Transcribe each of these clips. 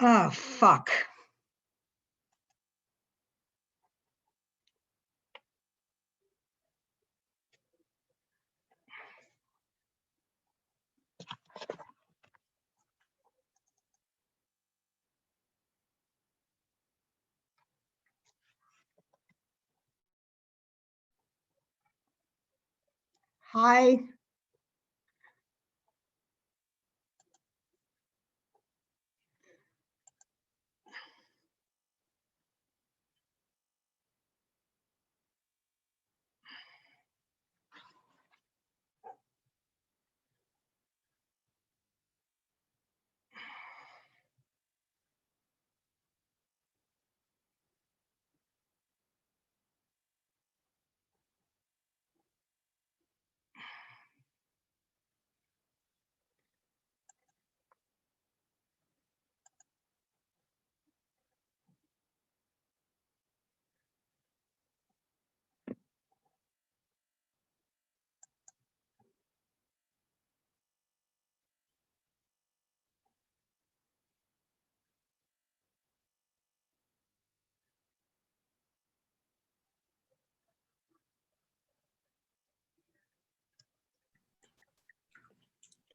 Oh, fuck. Hi.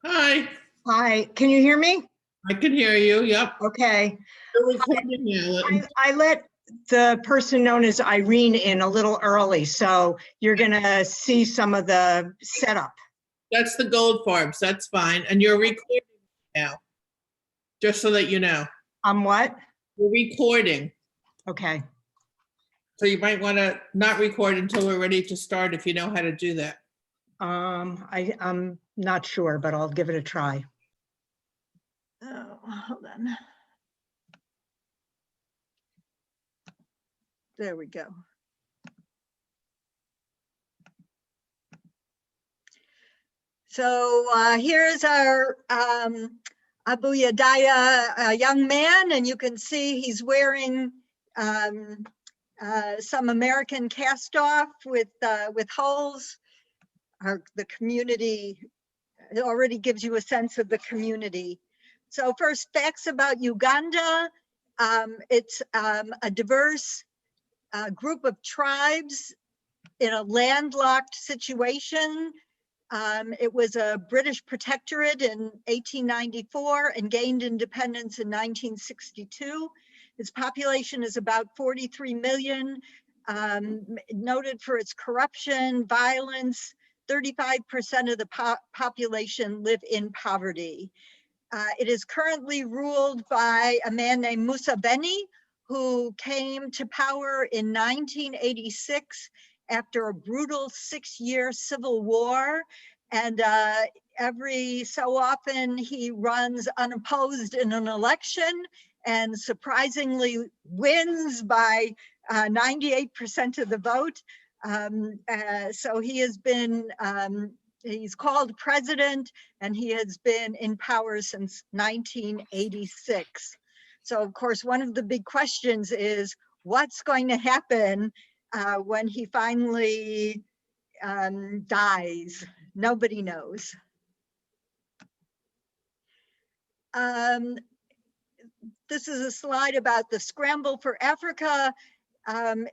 Hi, Hi. Can you hear me? I can hear you. Yep. Okay. You're recording now. I let the person known as Irene in a little early, so you're gonna see some of the setup. That's the gold farbs. That's fine. And you're recording now, just so that you know. What? We're recording. Okay. So you might want to not record until we're ready to start if you know how to do that. I'm not sure, but I'll give it a try. Oh, hold on. There we go. So here's our Abu Yadaya, a young man, and you can see he's wearing some American cast off with holes. The community, it already gives you a sense of the community. So first, facts about Uganda. It's a diverse group of tribes in a landlocked situation. It was a British protectorate in 1894 and gained independence in 1962. Its population is about 43 million, noted for its corruption, violence. 35% of the population live in poverty. It is currently ruled by a man named Musa Beni, who came to power in 1986 after a brutal 6-year civil war. And every so often he runs unopposed in an election and surprisingly wins by 98% of the vote. So he has been, he's called president, and he has been in power since 1986. So of course, one of the big questions is what's going to happen when he finally dies? Nobody knows. This is a slide about the scramble for Africa. From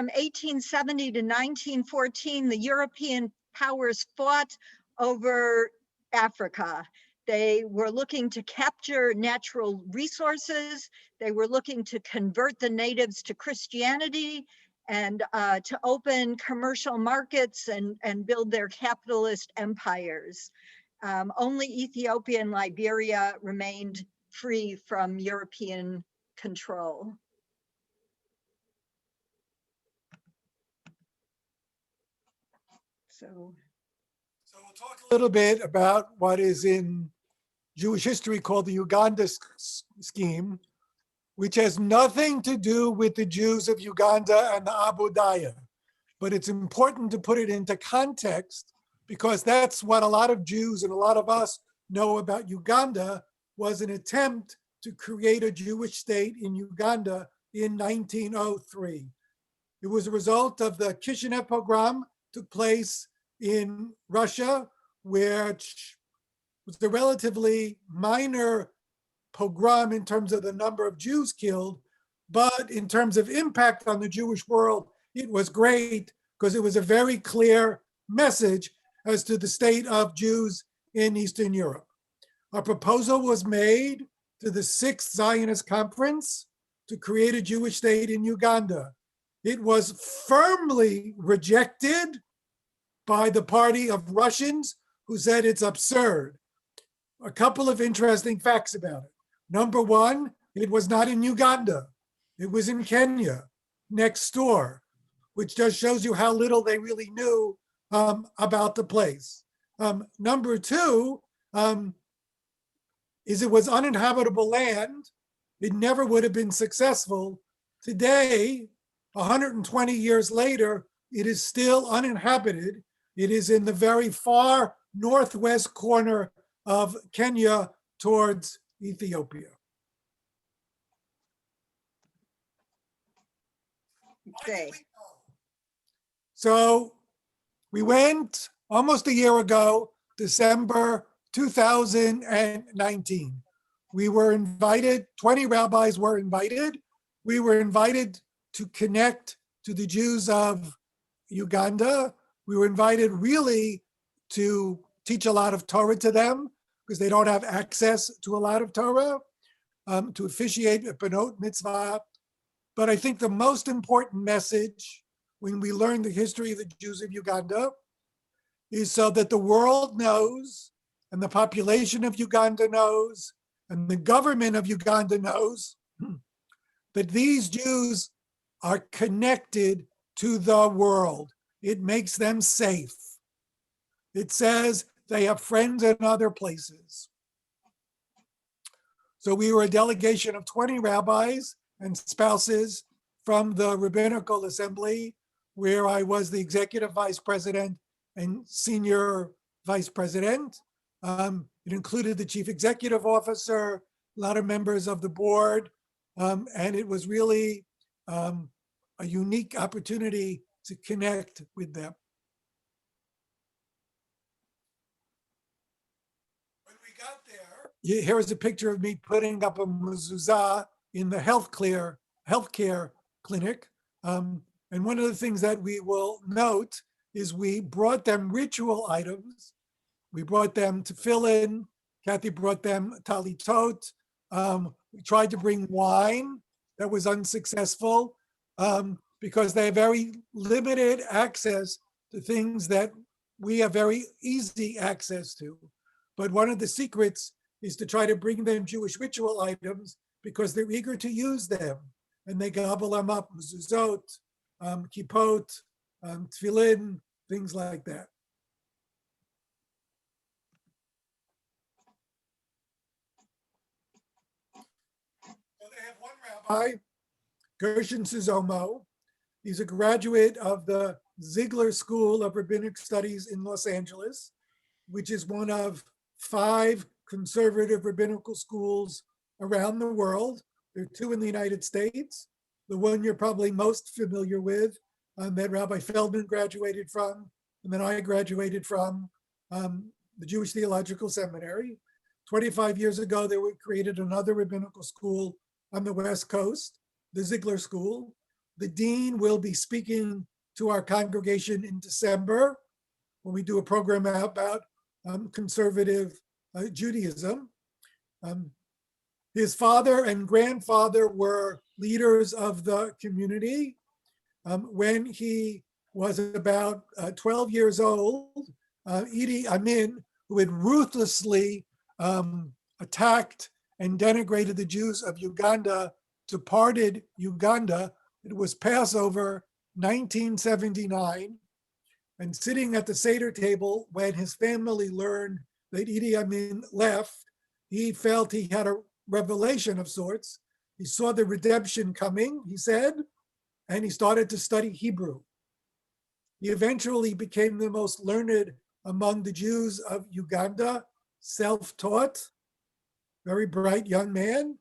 1870 to 1914, the European powers fought over Africa. They were looking to capture natural resources. They were looking to convert the natives to Christianity and to open commercial markets and build their capitalist empires. Only Ethiopia and Liberia remained free from European control. So we'll talk a little bit about what is in Jewish history called the Uganda scheme, which has nothing to do with the Jews of Uganda and the Abu Daya. But it's important to put it into context because that's what a lot of Jews and a lot of us know about Uganda was an attempt to create a Jewish state in Uganda in 1903. It was a result of the Kishinev pogrom, took place in Russia, which was a relatively minor pogrom in terms of the number of Jews killed, but in terms of impact on the Jewish world, it was great because it was a very clear message as to the state of Jews in Eastern Europe. A proposal was made to the Sixth Zionist Conference to create a Jewish state in Uganda. It was firmly rejected by the party of Russians who said it's absurd. A couple of interesting facts about it. Number one, it was not in Uganda. It was in Kenya, next door, which just shows you how little they really knew about the place. Number two, is it was uninhabitable land. It never would have been successful. Today, 120 years later, it is still uninhabited. It is in the very far northwest corner of Kenya towards Ethiopia. Okay. So we went almost a year ago, December 2019. We were invited, 20 rabbis were invited. We were invited to connect to the Jews of Uganda. We were invited really to teach a lot of Torah to them because they don't have access to a lot of Torah, to officiate a Benot mitzvah. But I think the most important message when we learn the history of the Jews of Uganda is so that the world knows, and the population of Uganda knows, and the government of Uganda knows that these Jews are connected to the world. It makes them safe. It says they have friends in other places. So we were a delegation of 20 rabbis and spouses from the Rabbinical Assembly, where I was the executive vice president and senior vice president. It included the chief executive officer, a lot of members of the board, and it was really a unique opportunity to connect with them. When we got there, here is a picture of me putting up a mezuzah in the healthcare clinic. And one of the things that we will note is we brought them ritual items. We brought them tefillin. Kathy brought them talitot. We tried to bring wine. That was unsuccessful because they have very limited access to things that we have very easy access to. But one of the secrets is to try to bring them Jewish ritual items because they're eager to use them. And they gobble them up, mezuzot, kippot, tefillin, things like that. So they have one rabbi, Gershon Suzomo. He's a graduate of the Ziegler School of Rabbinic Studies in Los Angeles, which is one of 5 conservative rabbinical schools around the world. There are 2 in the United States. The one you're probably most familiar with, that Rabbi Feldman graduated from, and then I graduated from, the Jewish Theological Seminary. 25 years ago, they created another rabbinical school on the West Coast, the Ziegler School. The dean will be speaking to our congregation in December when we do a program about conservative Judaism. His father and grandfather were leaders of the community. When he was about 12 years old, Idi Amin, who had ruthlessly attacked and denigrated the Jews of Uganda, departed Uganda. It was Passover 1979. And sitting at the Seder table when his family learned that Idi Amin left, he felt he had a revelation of sorts. He saw the redemption coming, he said, and he started to study Hebrew. He eventually became the most learned among the Jews of Uganda, self-taught, very bright young man.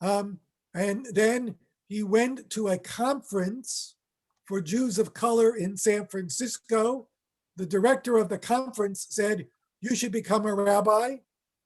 And then he went to a conference for Jews of color in San Francisco. The director of the conference said, "You should become a rabbi."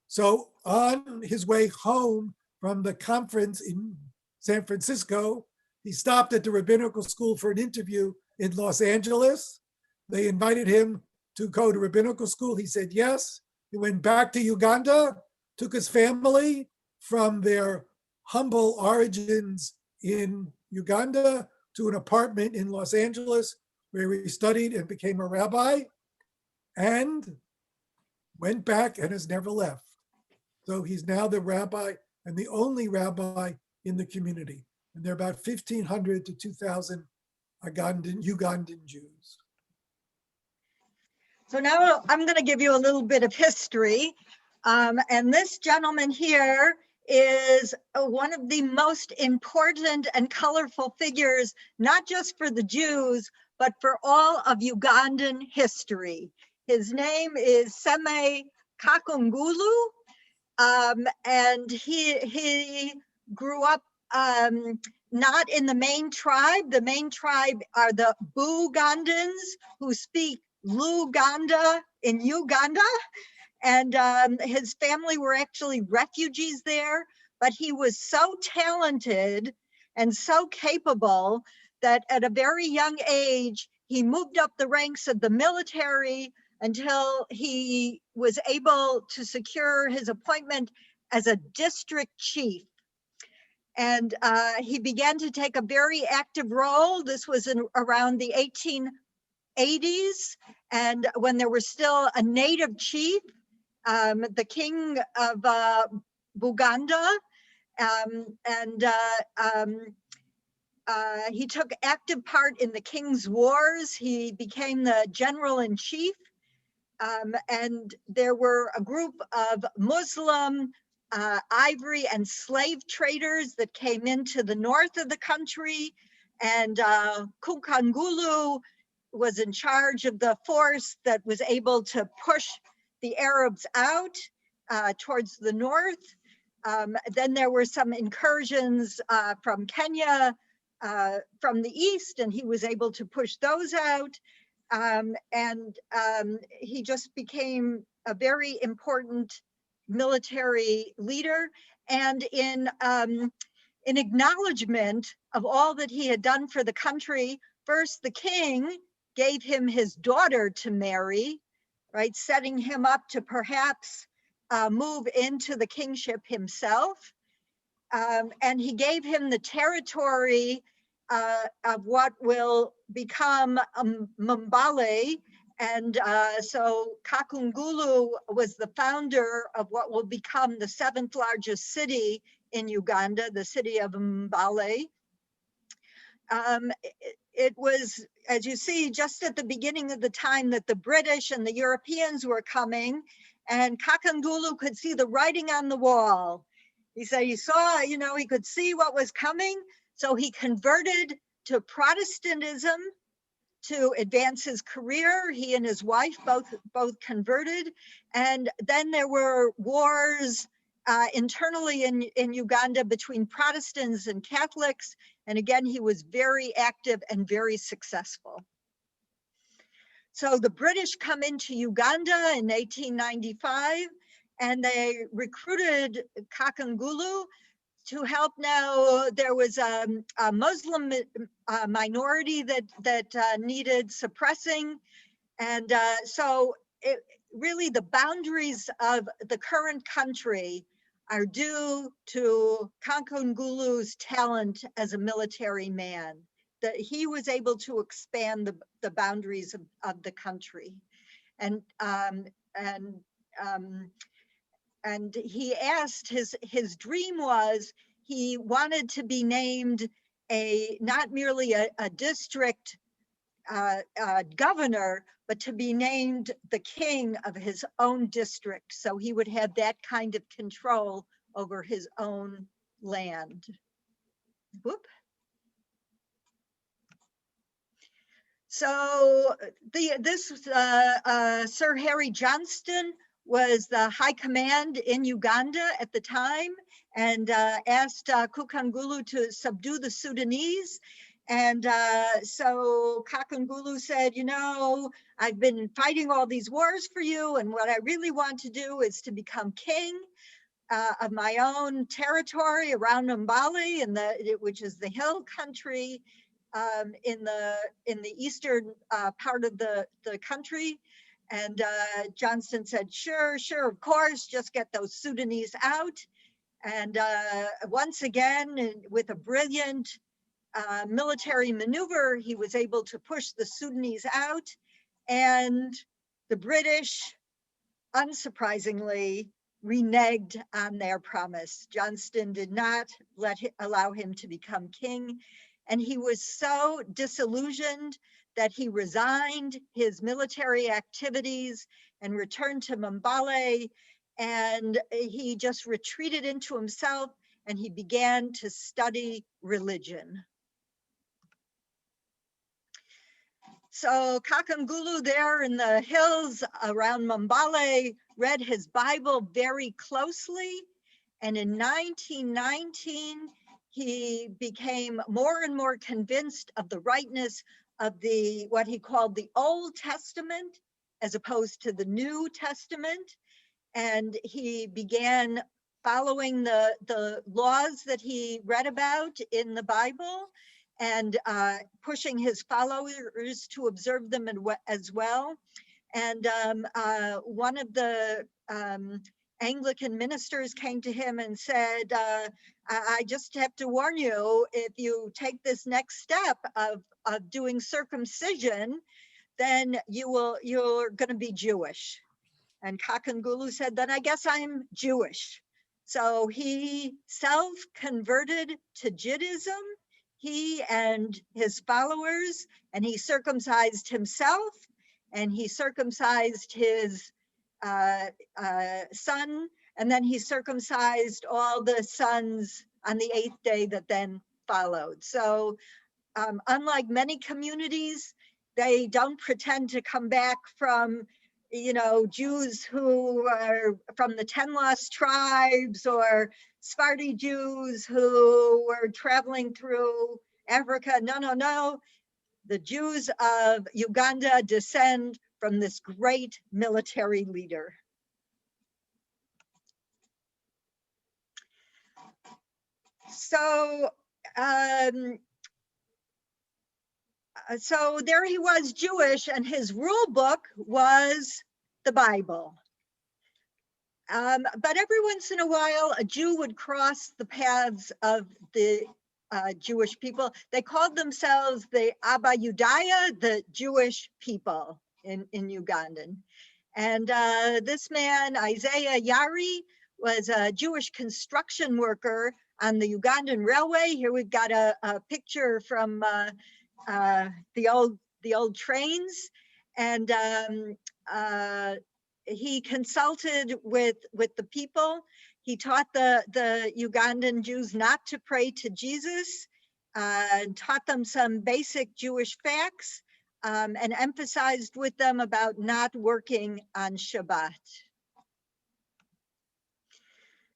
So on his way home from the conference in San Francisco. He stopped at the rabbinical school for an interview in Los Angeles. They invited him to go to rabbinical school. He said yes. He went back to Uganda, took his family from their humble origins in Uganda to an apartment in Los Angeles where he studied and became a rabbi, and went back and has never left. So he's now the rabbi and the only rabbi in the community. And there are about 1,500 to 2,000 Ugandan Jews. So now I'm going to give you a little bit of history. And this gentleman here is one of the most important and colorful figures, not just for the Jews, but for all of Ugandan history. His name is Seme Kakungulu, and he grew up not in the main tribe. The main tribe are the Bugandans, who speak Luganda in Uganda. And his family were actually refugees there, but he was so talented and so capable that at a very young age, he moved up the ranks of the military until he was able to secure his appointment as a district chief. And he began to take a very active role. This was around the 1880s, and when there was still a native chief, the king of Buganda, he took active part in the king's wars. He became the general-in-chief, and there were a group of Muslim ivory and slave traders that came into the north of the country, and Kukangulu was in charge of the force that was able to push the Arabs out towards the north. Then there were some incursions from Kenya from the east, and he was able to push those out. He just became a very important military leader. And in acknowledgement of all that he had done for the country, first the king gave him his daughter to marry, right, setting him up to perhaps move into the kingship himself. And he gave him the territory of what will become Mbale. And so Kakungulu was the founder of what will become the 7th largest city in Uganda, the city of Mbale. It was, as you see, just at the beginning of the time that the British and the Europeans were coming, and Kakungulu could see the writing on the wall. He said he saw, he could see what was coming. So he converted to Protestantism to advance his career. He and his wife both converted. And then there were wars internally in Uganda between Protestants and Catholics. And again, he was very active and very successful. So the British come into Uganda in 1895, and they recruited Kakungulu to help. Now there was a Muslim minority that needed suppressing. And so really the boundaries of the current country are due to Kakungulu's talent as a military man, that he was able to expand the boundaries of the country. And he asked, his dream was, he wanted to be named not merely a district governor, but to be named the king of his own district. So he would have that kind of control over his own land. Whoop. So Sir Harry Johnston was the high command in Uganda at the time, and asked Kakungulu to subdue the Sudanese. And so Kakungulu said, I've been fighting all these wars for you, and what I really want to do is to become king. of my own territory around Mbale, which is the hill country in the eastern part of the country. And Johnston said, sure, of course, just get those Sudanese out. And once again, with a brilliant military maneuver, he was able to push the Sudanese out. And the British, unsurprisingly, reneged on their promise. Johnston did not allow him to become king. And he was so disillusioned that he resigned his military activities and returned to Mbale. And he just retreated into himself and he began to study religion. So Kakangulu there in the hills around Mbale read his Bible very closely. And in 1919, he became more and more convinced of the rightness of what he called the Old Testament as opposed to the New Testament. And he began following the laws that he read about in the Bible and pushing his followers to observe them as well. And one of the Anglican ministers came to him and said, I just have to warn you, if you take this next step of doing circumcision, then you're going to be Jewish. And Kakangulu said, then I guess I'm Jewish. So he self-converted to Judaism, he and his followers, and he circumcised himself, and he circumcised his son, and then he circumcised all the sons on the 8th day that then followed. So unlike many communities, they don't pretend to come back from, Jews who are from the 10 lost tribes or Sephardi Jews who were traveling through Africa. No. The Jews of Uganda descend from this great military leader. So, so there he was, Jewish, and his rule book was the Bible. But every once in a while, a Jew would cross the paths of the Jewish people. They called themselves the Abba Yudaya, the Jewish people in Ugandan. And this man, Isaiah Yari, was a Jewish construction worker on the Ugandan Railway. Here we've got a picture from the old trains. And he consulted with the people. He taught the Ugandan Jews not to pray to Jesus, taught them some basic Jewish facts, and emphasized with them about not working on Shabbat.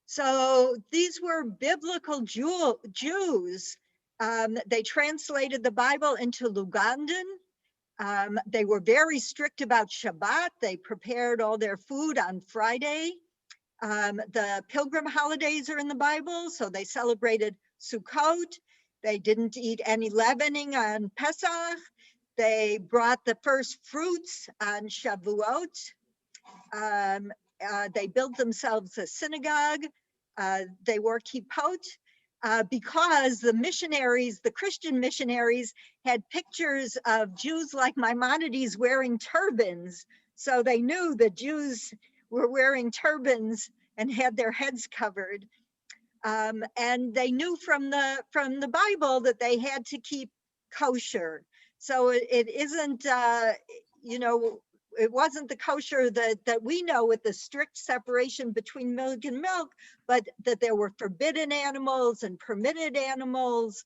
So these were biblical Jews. They translated the Bible into Lugandan. They were very strict about Shabbat. They prepared all their food on Friday. The pilgrim holidays are in the Bible, so they celebrated Sukkot. They didn't eat any leavening on Pesach. They brought the first fruits on Shavuot. They built themselves a synagogue. They wore kippot. Because the missionaries, the Christian missionaries, had pictures of Jews like Maimonides wearing turbans. So they knew that Jews were wearing turbans and had their heads covered. And they knew from the Bible that they had to keep kosher. So it isn't, it wasn't the kosher that we know with the strict separation between milk and milk, but that there were forbidden animals and permitted animals,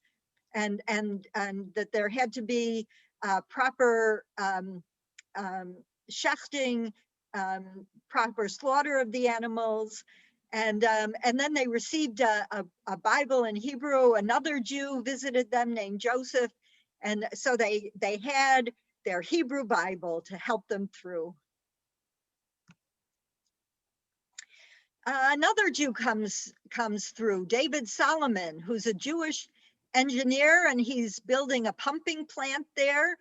and that there had to be proper shechting, proper slaughter of the animals. And then they received a Bible in Hebrew. Another Jew visited them named Joseph. And so they had their Hebrew Bible to help them through. Another Jew comes through, David Solomon, who's a Jewish engineer, and he's building a pumping plant there.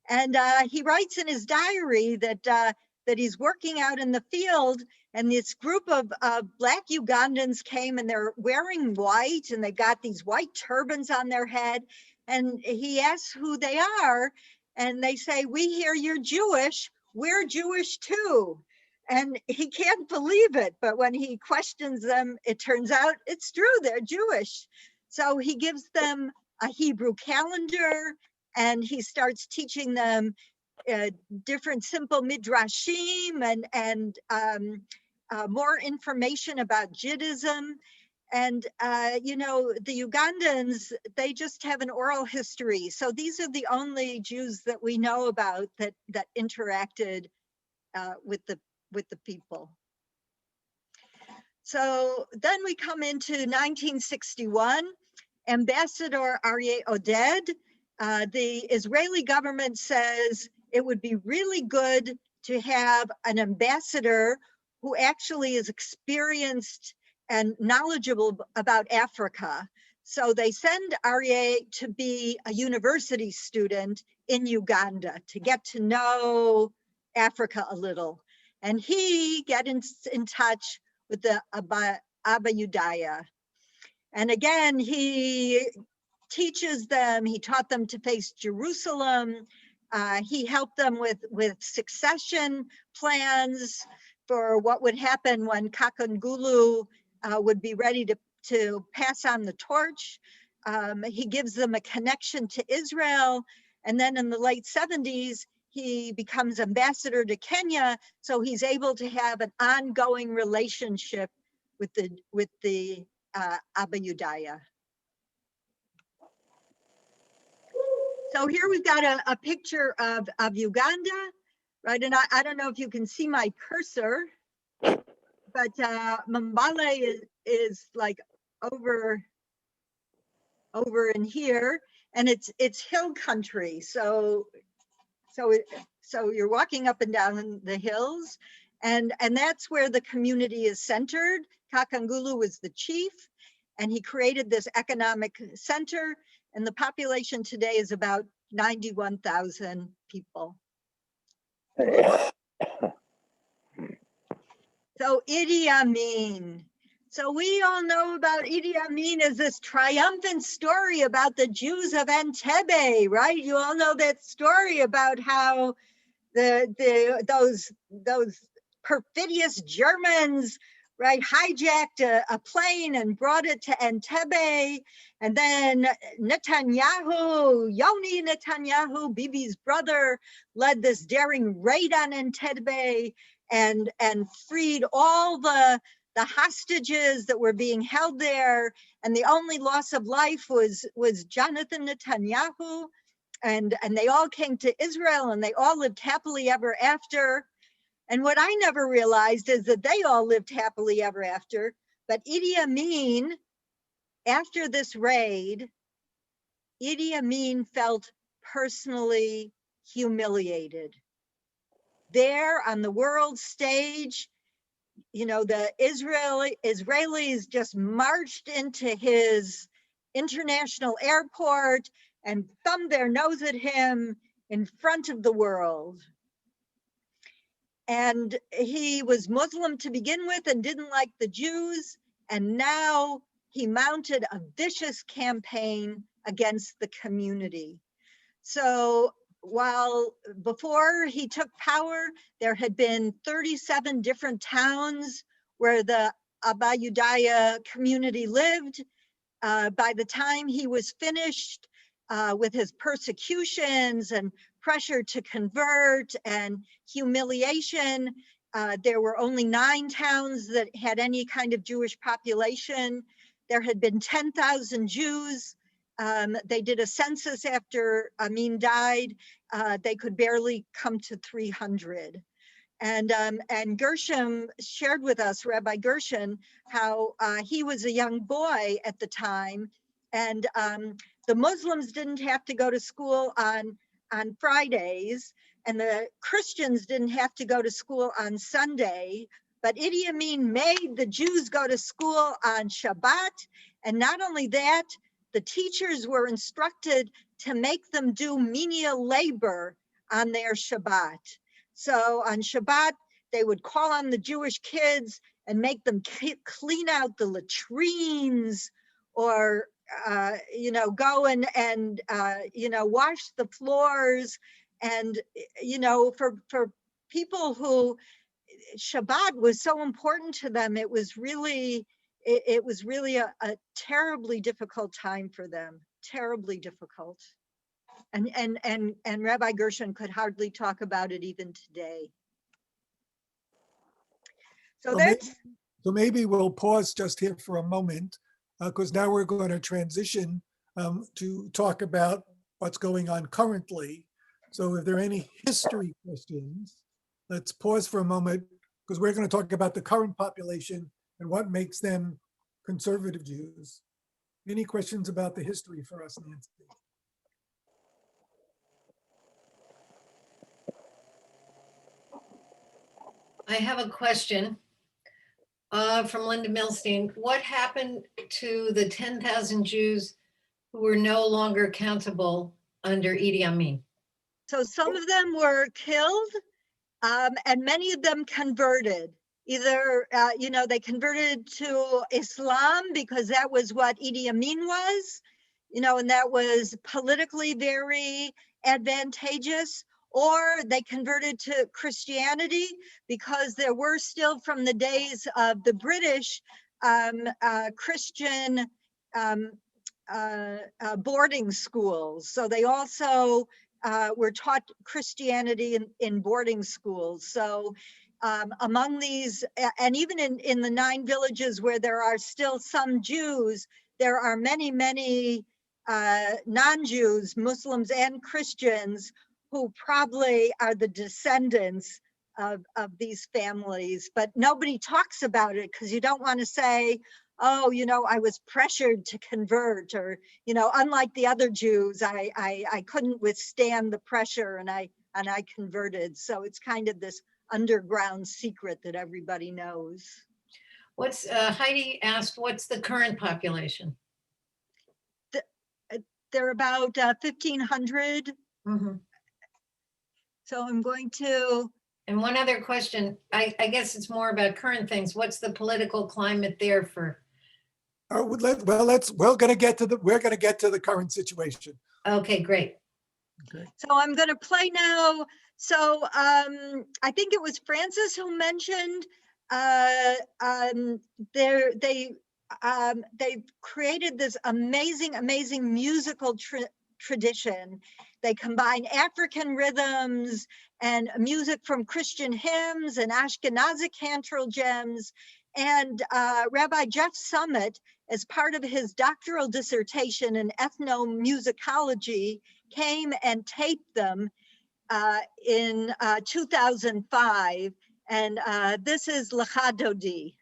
And he writes in his diary that he's working out in the field, and this group of Black Ugandans came, and they're wearing white, and they've got these white turbans on their head. And he asks who they are, and they say, "We hear you're Jewish. We're Jewish too." And he can't believe it, but when he questions them, it turns out it's true, they're Jewish. So he gives them a Hebrew calendar, and he starts teaching them different simple midrashim and more information about Judaism. And you know, the Ugandans, they just have an oral history. So these are the only Jews that we know about that interacted with the people. So then we come into 1961, Ambassador Aryeh Oded. The Israeli government says it would be really good to have an ambassador who actually is experienced and knowledgeable about Africa. So they send Aryeh to be a university student in Uganda to get to know Africa a little. And he get in touch with the Abba Yudaya. And again, he teaches them, he taught them to face Jerusalem. He helped them with succession plans for what would happen when Kakangulu would be ready to pass on the torch. He gives them a connection to Israel. And then in the late 70s, he becomes ambassador to Kenya, so he's able to have an ongoing relationship with the Abba Yudaya. So here we've got a picture of Uganda, right? And I don't know if you can see my cursor, but Mbale is like over in here, and it's hill country. So you're walking up and down the hills, and that's where the community is centered. Kakangulu was the chief, and he created this economic center, and the population today is about 91,000 people. So Idi Amin. So we all know about Idi Amin as this triumphant story about the Jews of Entebbe, right? You all know that story about how those perfidious Germans, right, hijacked a plane and brought it to Entebbe, and then Yoni Netanyahu, Bibi's brother, led this daring raid on Entebbe and freed all the hostages that were being held there, and the only loss of life was Jonathan Netanyahu. And they all came to Israel, and they all lived happily ever after. And what I never realized is that they all lived happily ever after. But Idi Amin, after this raid, Idi Amin felt personally humiliated. There on the world stage, you know, the Israelis just marched into his international airport and thumbed their nose at him in front of the world. And he was Muslim to begin with and didn't like the Jews. And now he mounted a vicious campaign against the community. So while before he took power, there had been 37 different towns where the Abba Yudaya community lived. By the time he was finished with his persecutions and pressure to convert and humiliation, there were only 9 towns that had any kind of Jewish population. There had been 10,000 Jews. They did a census after Amin died. They could barely come to 300. And Gershom shared with us, Rabbi Gershon, how he was a young boy at the time, and the Muslims didn't have to go to school on Fridays, and the Christians didn't have to go to school on Sunday, But Idi Amin made the Jews go to school on Shabbat. And not only that, the teachers were instructed to make them do menial labor on their Shabbat. So on Shabbat, they would call on the Jewish kids and make them clean out the latrines, or go and wash the floors. And for people who Shabbat was so important to them, it was really a terribly difficult time for them, terribly difficult. And Rabbi Gershon could hardly talk about it even today. So maybe we'll pause just here for a moment, because now we're going to transition to talk about what's going on currently. So if there are any history questions, let's pause for a moment, because we're going to talk about the current population and what makes them conservative Jews. Any questions about the history for us, Nancy? I have a question from Linda Milstein. What happened to the 10,000 Jews who were no longer countable under Idi Amin? So some of them were killed, and many of them converted. Either, they converted to Islam because that was what Idi Amin was, and that was politically very advantageous, or they converted to Christianity because there were still, from the days of the British, Christian boarding schools. So they also were taught Christianity in boarding schools. So among these, and even in the 9 villages where there are still some Jews, there are many, many non-Jews, Muslims and Christians, who probably are the descendants of these families. But nobody talks about it because you don't want to say, oh, I was pressured to convert, or, unlike the other Jews, I couldn't withstand the pressure and I converted. So it's kind of this underground secret that everybody knows. What's Heidi asked, what's the current population? They're about 1,500. Mm-hmm. So I'm going to. And one other question, I guess it's more about current things. What's the political climate there for? We're going to get to the current situation. Okay, great. Okay. So I'm going to play now. So I think it was Francis who mentioned they've created this amazing musical tradition. They combine African rhythms and music from Christian hymns and Ashkenazic cantor gems. And Rabbi Jeff Summit, as part of his doctoral dissertation in ethnomusicology, came and taped them in 2005. And this is Lecha Dodi.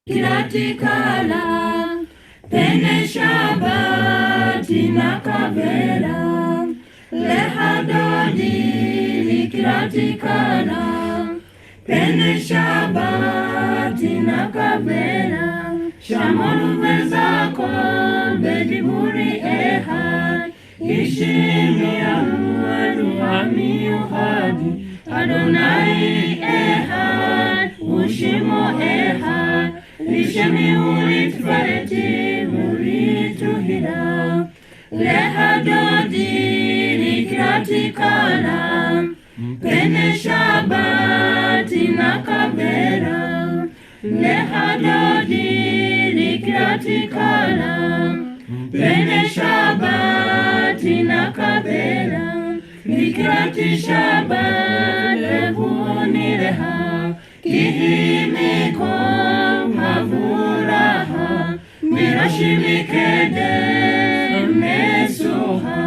Kiratikala, Pene Shabbat Nakavera, Lecha Dodi, Kiratikala, Pene Shabbat Nakavera, Shamonu Vezako, Bediburi Ehad, Ishimi Amuadu Amiuhadi, Adonai Ehad, Ushimo Ehad, Lishemi Ulitfareti Ulituhida, Lecha Dodi Nikratikala, Pene Shabbat Nakavera, Lecha Dodi Nikratikala, Pene Shabbat Nakavera, Nikrati Shabbat Levunireha, Kihimiko Havuraha, Mirashimi Kedem Nesuha,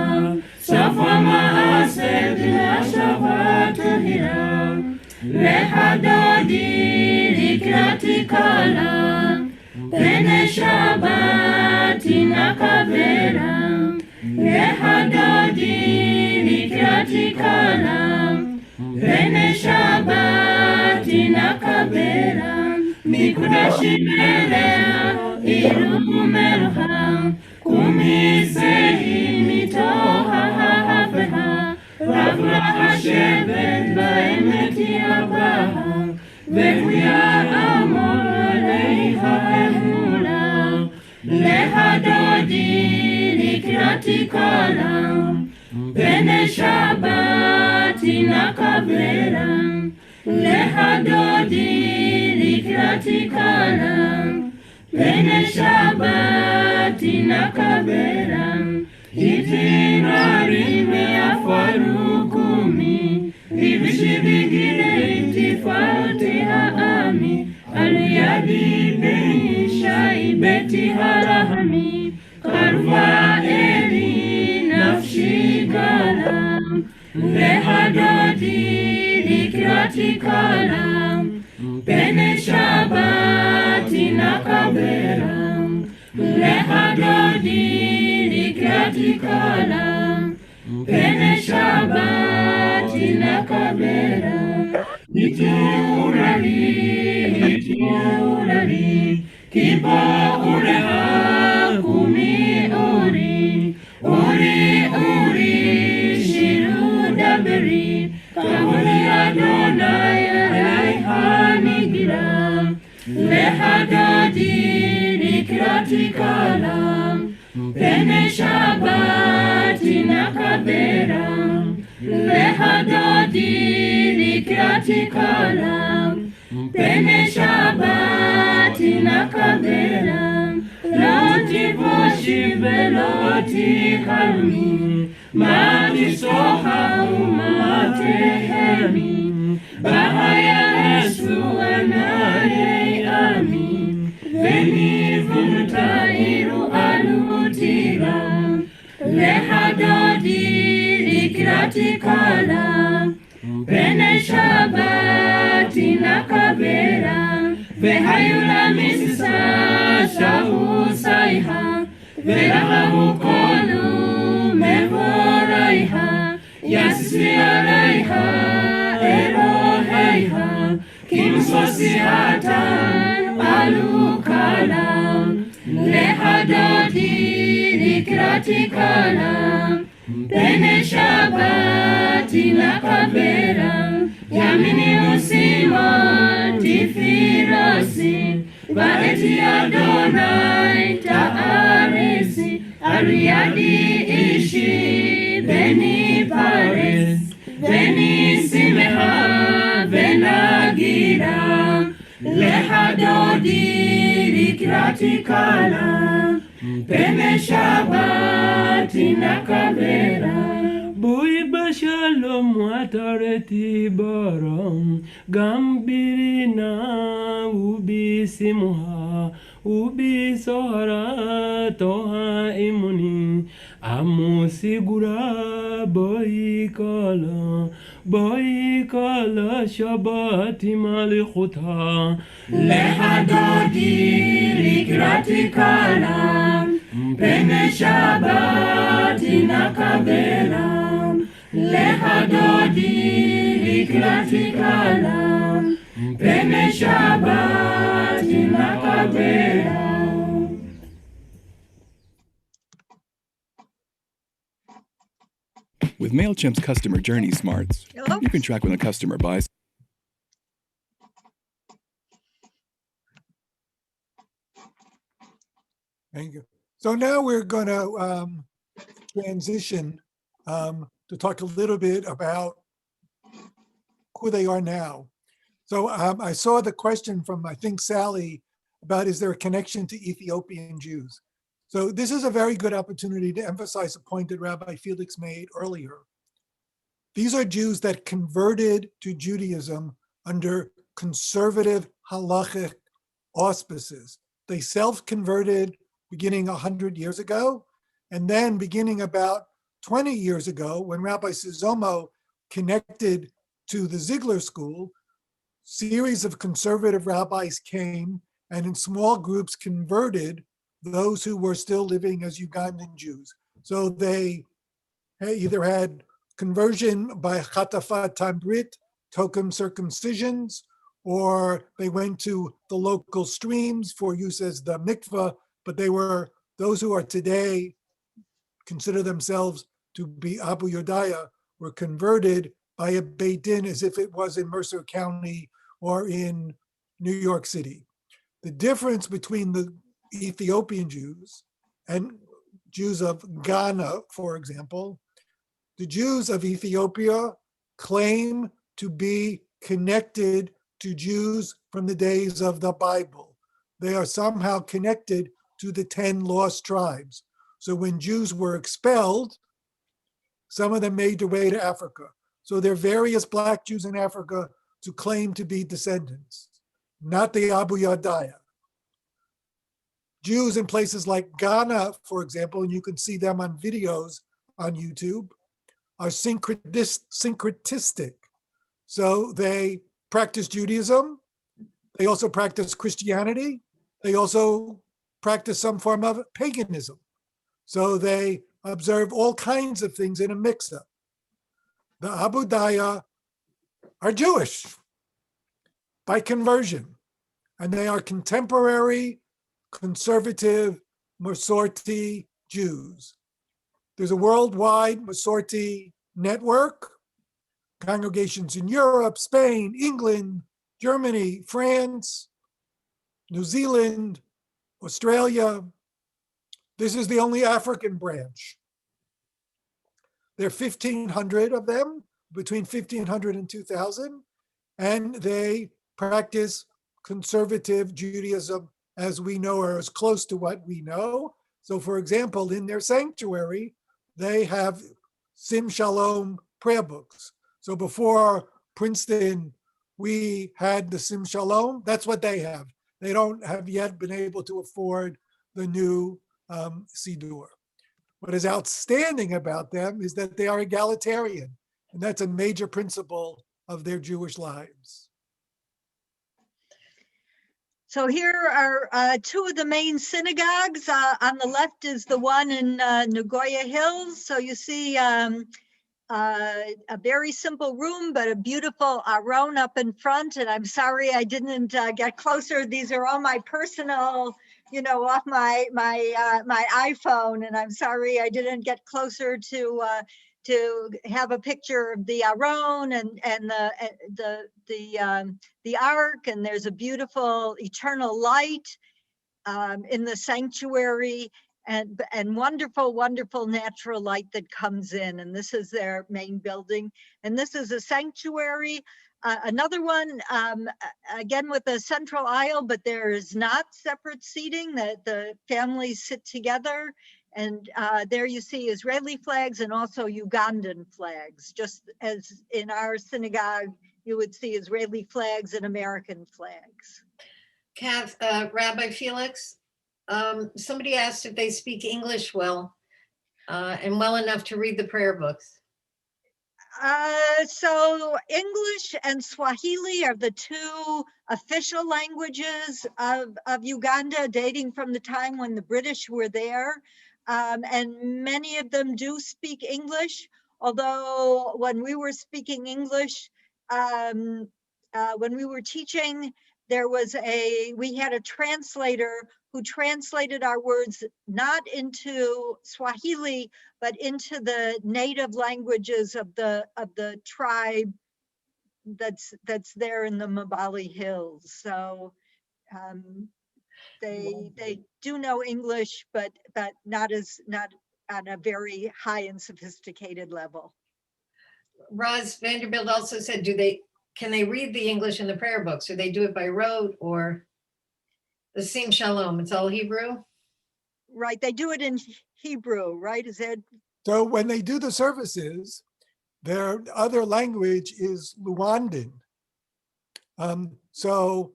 Safwa Maaseh Ashavatuhira, Lecha Dodi Nikratikala, Pene Shabbat Nakavera, Lecha Dodi Nikratikala, Bene Shabati nakabera mikudashimelea ilumelha kumisehi mitoha hafeha ravla hasheben baemeti abaha vehuya amoleiha emula lehadodi likiratikala Bene Shabati nakabera lehadodi likiratikala Bene Shabati nakabera itinarime afarukumi ibishibigire itifautiha ami aliyadi benisha ibeti harahami karva eli nafshigala lehadodi likiratikala Bene Shabati nakabera lehadodi likiratikala Bene Shabati nakabera itiurali kipa ureha kumi uri shirudaberi kahuli Adonai alaihanigira lehadodi likiratikala Bene Shabati nakabera lehadodi likiratikala Bene Shabati nakabera loti voshi veloti kalmi mati soha umatehemi bahaya Yesu anaye amin Veni vutairu alutira lehadodi likiratikala Bene Shabati nakabera vehayula misisa shahusaiha velahamukolu mevoraiha yasisi alaiha eloheiha kimsosihatan alukala lehadodi likiratikala Bene Shabati nakabera yamini usima tifirasi Vaeti Adonai ta'arisi Ariadi ishi Beni Paris Beni Simeha Benagira Lehadodi likiratikala Bene Shabati nakabera Bui bashalom watareti baram Gambirina ubi simuha Ubi sohara toha imuni Amusigura boikala shabati malikhuta Lehadodi likiratikala Bene Shabati nakabera Lehadodi likiratikala Bene Shabati nakabera With MailChimp's customer journey smarts, Hello? you can track when a customer buys. Thank you. So now we're going to transition to talk a little bit about who they are now. So I saw the question from, I think, Sally, about is there a connection to Ethiopian Jews? So this is a very good opportunity to emphasize a point that Rabbi Felix made earlier. These are Jews that converted to Judaism under conservative halachic auspices. They self-converted beginning 100 years ago, and then beginning about 20 years ago, when Rabbi Suzomo connected to the Ziegler School, series of conservative rabbis came and in small groups converted those who were still living as Ugandan Jews. So they either had conversion by Chatafat Tambrit token circumcisions, or they went to the local streams for use as the mikveh, but they were those who are today consider themselves to be Abu Yodaya were converted by a Beit Din as if it was in Mercer County or in New York City. The difference between the Ethiopian Jews and Jews of Ghana, for example, the Jews of Ethiopia claim to be connected to Jews from the days of the Bible. They are somehow connected to the 10 lost tribes. So when Jews were expelled, some of them made their way to Africa. So there are various Black Jews in Africa to claim to be descendants, not the Abu Yadaya. Jews in places like Ghana, for example, and you can see them on videos on YouTube, are syncretistic. So they practice Judaism. They also practice Christianity. They also practice some form of paganism. So they observe all kinds of things in a mix-up. The Abu Daya are Jewish by conversion, and they are contemporary, conservative, Masorti Jews. There's a worldwide Masorti network, congregations in Europe, Spain, England, Germany, France, New Zealand, Australia. This is the only African branch. There are 1,500 of them, between 1,500 and 2,000, and they practice conservative Judaism as we know, or as close to what we know. So for example, in their sanctuary, they have Sim Shalom prayer books. So before Princeton, we had the Sim Shalom. That's what they have. They don't have yet been able to afford the new Siddur. What is outstanding about them is that they are egalitarian, and that's a major principle of their Jewish lives. So here are two of the main synagogues. On the left is the one in Nagoya Hills. So you see a very simple room, but a beautiful aron up in front. And I'm sorry I didn't get closer. These are all my personal, off my iPhone. And I'm sorry I didn't get closer to have a picture of the aron and the ark. And there's a beautiful eternal light in the sanctuary. And wonderful, wonderful natural light that comes in. And this is their main building. And this is a sanctuary. Another one, again, with a central aisle, but there is not separate seating, that the families sit together. And there you see Israeli flags and also Ugandan flags, just as in our synagogue, you would see Israeli flags and American flags. Rabbi Felix, somebody asked if they speak English well and well enough to read the prayer books. So English and Swahili are the two official languages of Uganda, dating from the time when the British were there. And many of them do speak English, although when we were speaking English, when we were teaching, we had a translator who translated our words not into Swahili, but into the native languages of the tribe that's there in the Mabali Hills. So they do know English, but not on a very high and sophisticated level. Roz Vanderbilt also said, can they read the English in the prayer books? Or they do it by rote, or the Sim Shalom, it's all Hebrew? Right, they do it in Hebrew, right? Is that? So when they do the services, their other language is Luandan. So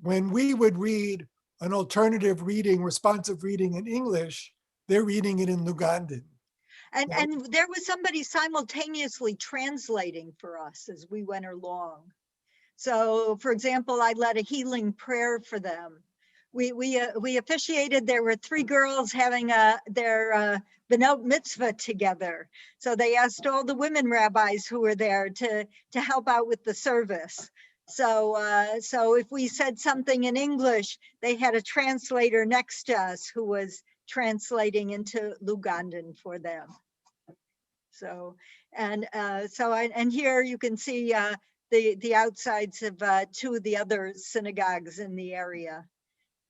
when we would read an alternative reading, responsive reading in English, they're reading it in Lugandan. And there was somebody simultaneously translating for us as we went along. So for example, I led a healing prayer for them, we officiated. There were 3 girls having their benot mitzvah together. So they asked all the women rabbis who were there to help out with the service. So if we said something in English, they had a translator next to us who was translating into Lugandan for them. So and here you can see the outsides of 2 of the other synagogues in the area,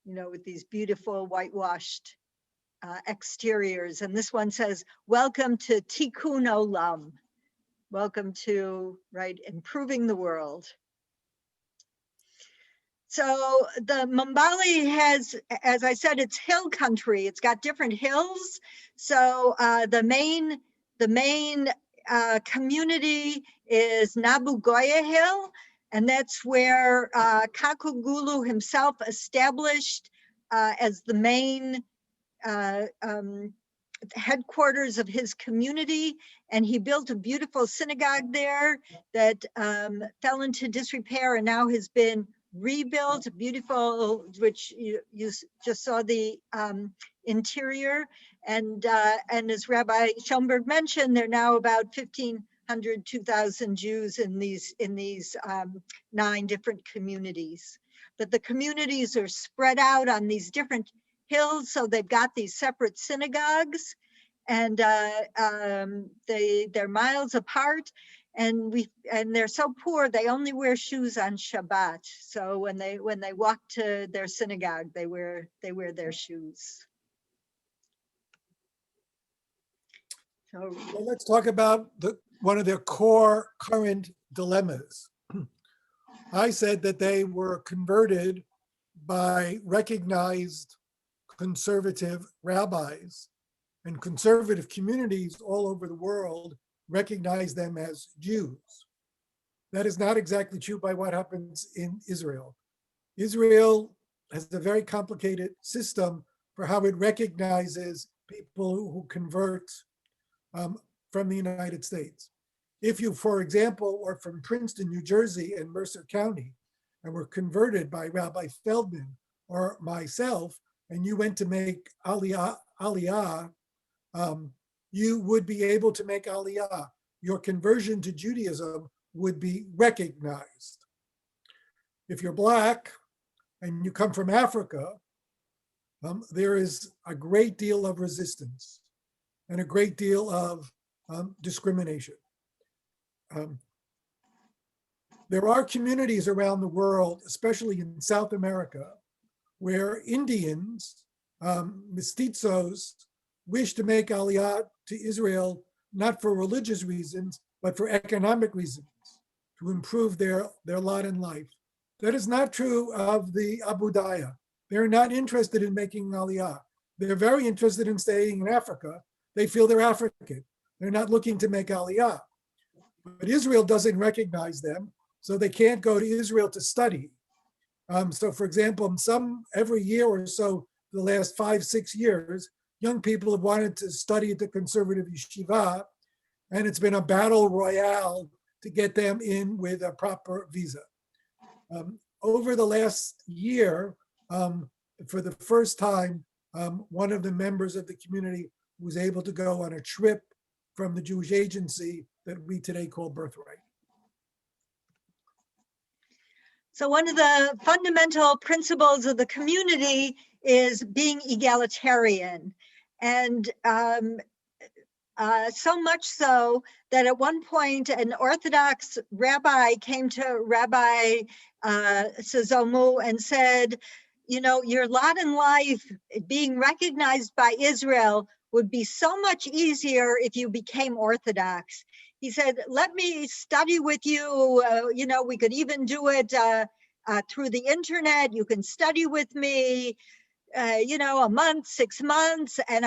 you know, with these beautiful whitewashed exteriors. And this one says, "Welcome to Tikkun Olam." Welcome to, right, improving the world. So the Mambali has, as I said, it's hill country. It's got different hills. So the main community is Nabugoya Hill, and that's where Kakugulu himself established as the main headquarters of his community, and he built a beautiful synagogue there that fell into disrepair and now has been rebuilt, beautiful, which you just saw the interior. And as Rabbi Schoenberg mentioned, there are now about 1,500, 2,000 Jews in these 9 different communities. But the communities are spread out on these different hills, so they've got these separate synagogues, and they're miles apart, and they're so poor they only wear shoes on Shabbat. So when they walk to their synagogue, they wear their shoes. So Well, let's talk about one of their core current dilemmas. I said that they were converted by recognized conservative rabbis, and conservative communities all over the world recognize them as Jews. That is not exactly true by what happens in Israel. Israel has a very complicated system for how it recognizes people who convert from the United States. If you, for example, are from Princeton, New Jersey, and Mercer County, and were converted by Rabbi Feldman or myself, and you went to make aliyah, you would be able to make aliyah. Your conversion to Judaism would be recognized. If you're Black and you come from Africa, there is a great deal of resistance and a great deal of discrimination. There are communities around the world, especially in South America, where Indians, mestizos, wish to make aliyah to Israel, not for religious reasons, but for economic reasons, to improve their lot in life. That is not true of the Abu Daya. They're not interested in making aliyah. They're very interested in staying in Africa. They feel they're African. They're not looking to make aliyah. But Israel doesn't recognize them, so they can't go to Israel to study. So for example, every year or so, the last 5-6 years, young people have wanted to study at the conservative yeshiva, and it's been a battle royale to get them in with a proper visa. Over the last year, for the first time, one of the members of the community was able to go on a trip from the Jewish agency that we today call Birthright. So one of the fundamental principles of the community is being egalitarian. And so much so that at one point an Orthodox rabbi came to Rabbi Sazomu and said, you know, your lot in life being recognized by Israel would be so much easier if you became Orthodox. He said, let me study with you. You know, we could even do it through the internet. You can study with me, you know, a month, 6 months. And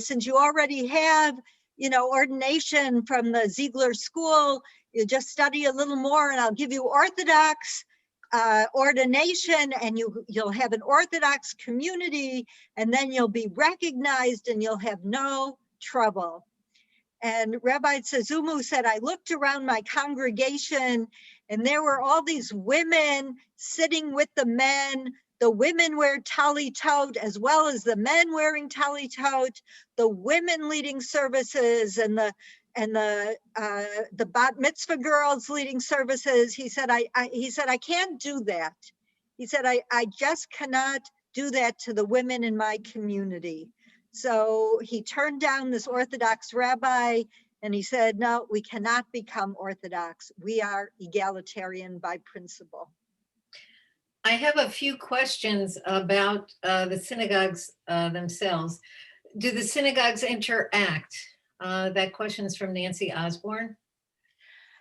since you already have, you know, ordination from the Ziegler School, you just study a little more and I'll give you Orthodox ordination, and you'll have an Orthodox community, and then you'll be recognized and you'll have no trouble. And Rabbi Sazumu said, I looked around my congregation and there were all these women sitting with the men The women wear tali tote as well as the men wearing tali tote. The women leading services and the bat mitzvah girls leading services. He said, I can't do that. He said, I just cannot do that to the women in my community. So he turned down this Orthodox rabbi and he said, no, we cannot become Orthodox. We are egalitarian by principle. I have a few questions about the synagogues themselves. Do the synagogues interact? That question's from Nancy Osborne.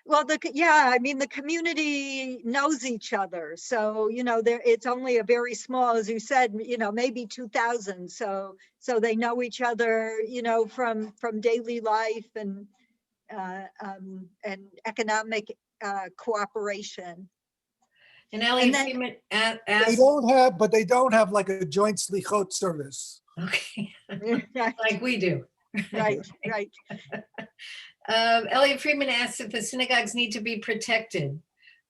Well, I mean, the community knows each other. So, it's only a very small, as you said, maybe 2,000. So they know each other, from daily life and economic cooperation. And Elliot then- Freeman They asked, don't have like a joint slichot service. okay, Right, like we do. right. Elliot Freeman asks if the synagogues need to be protected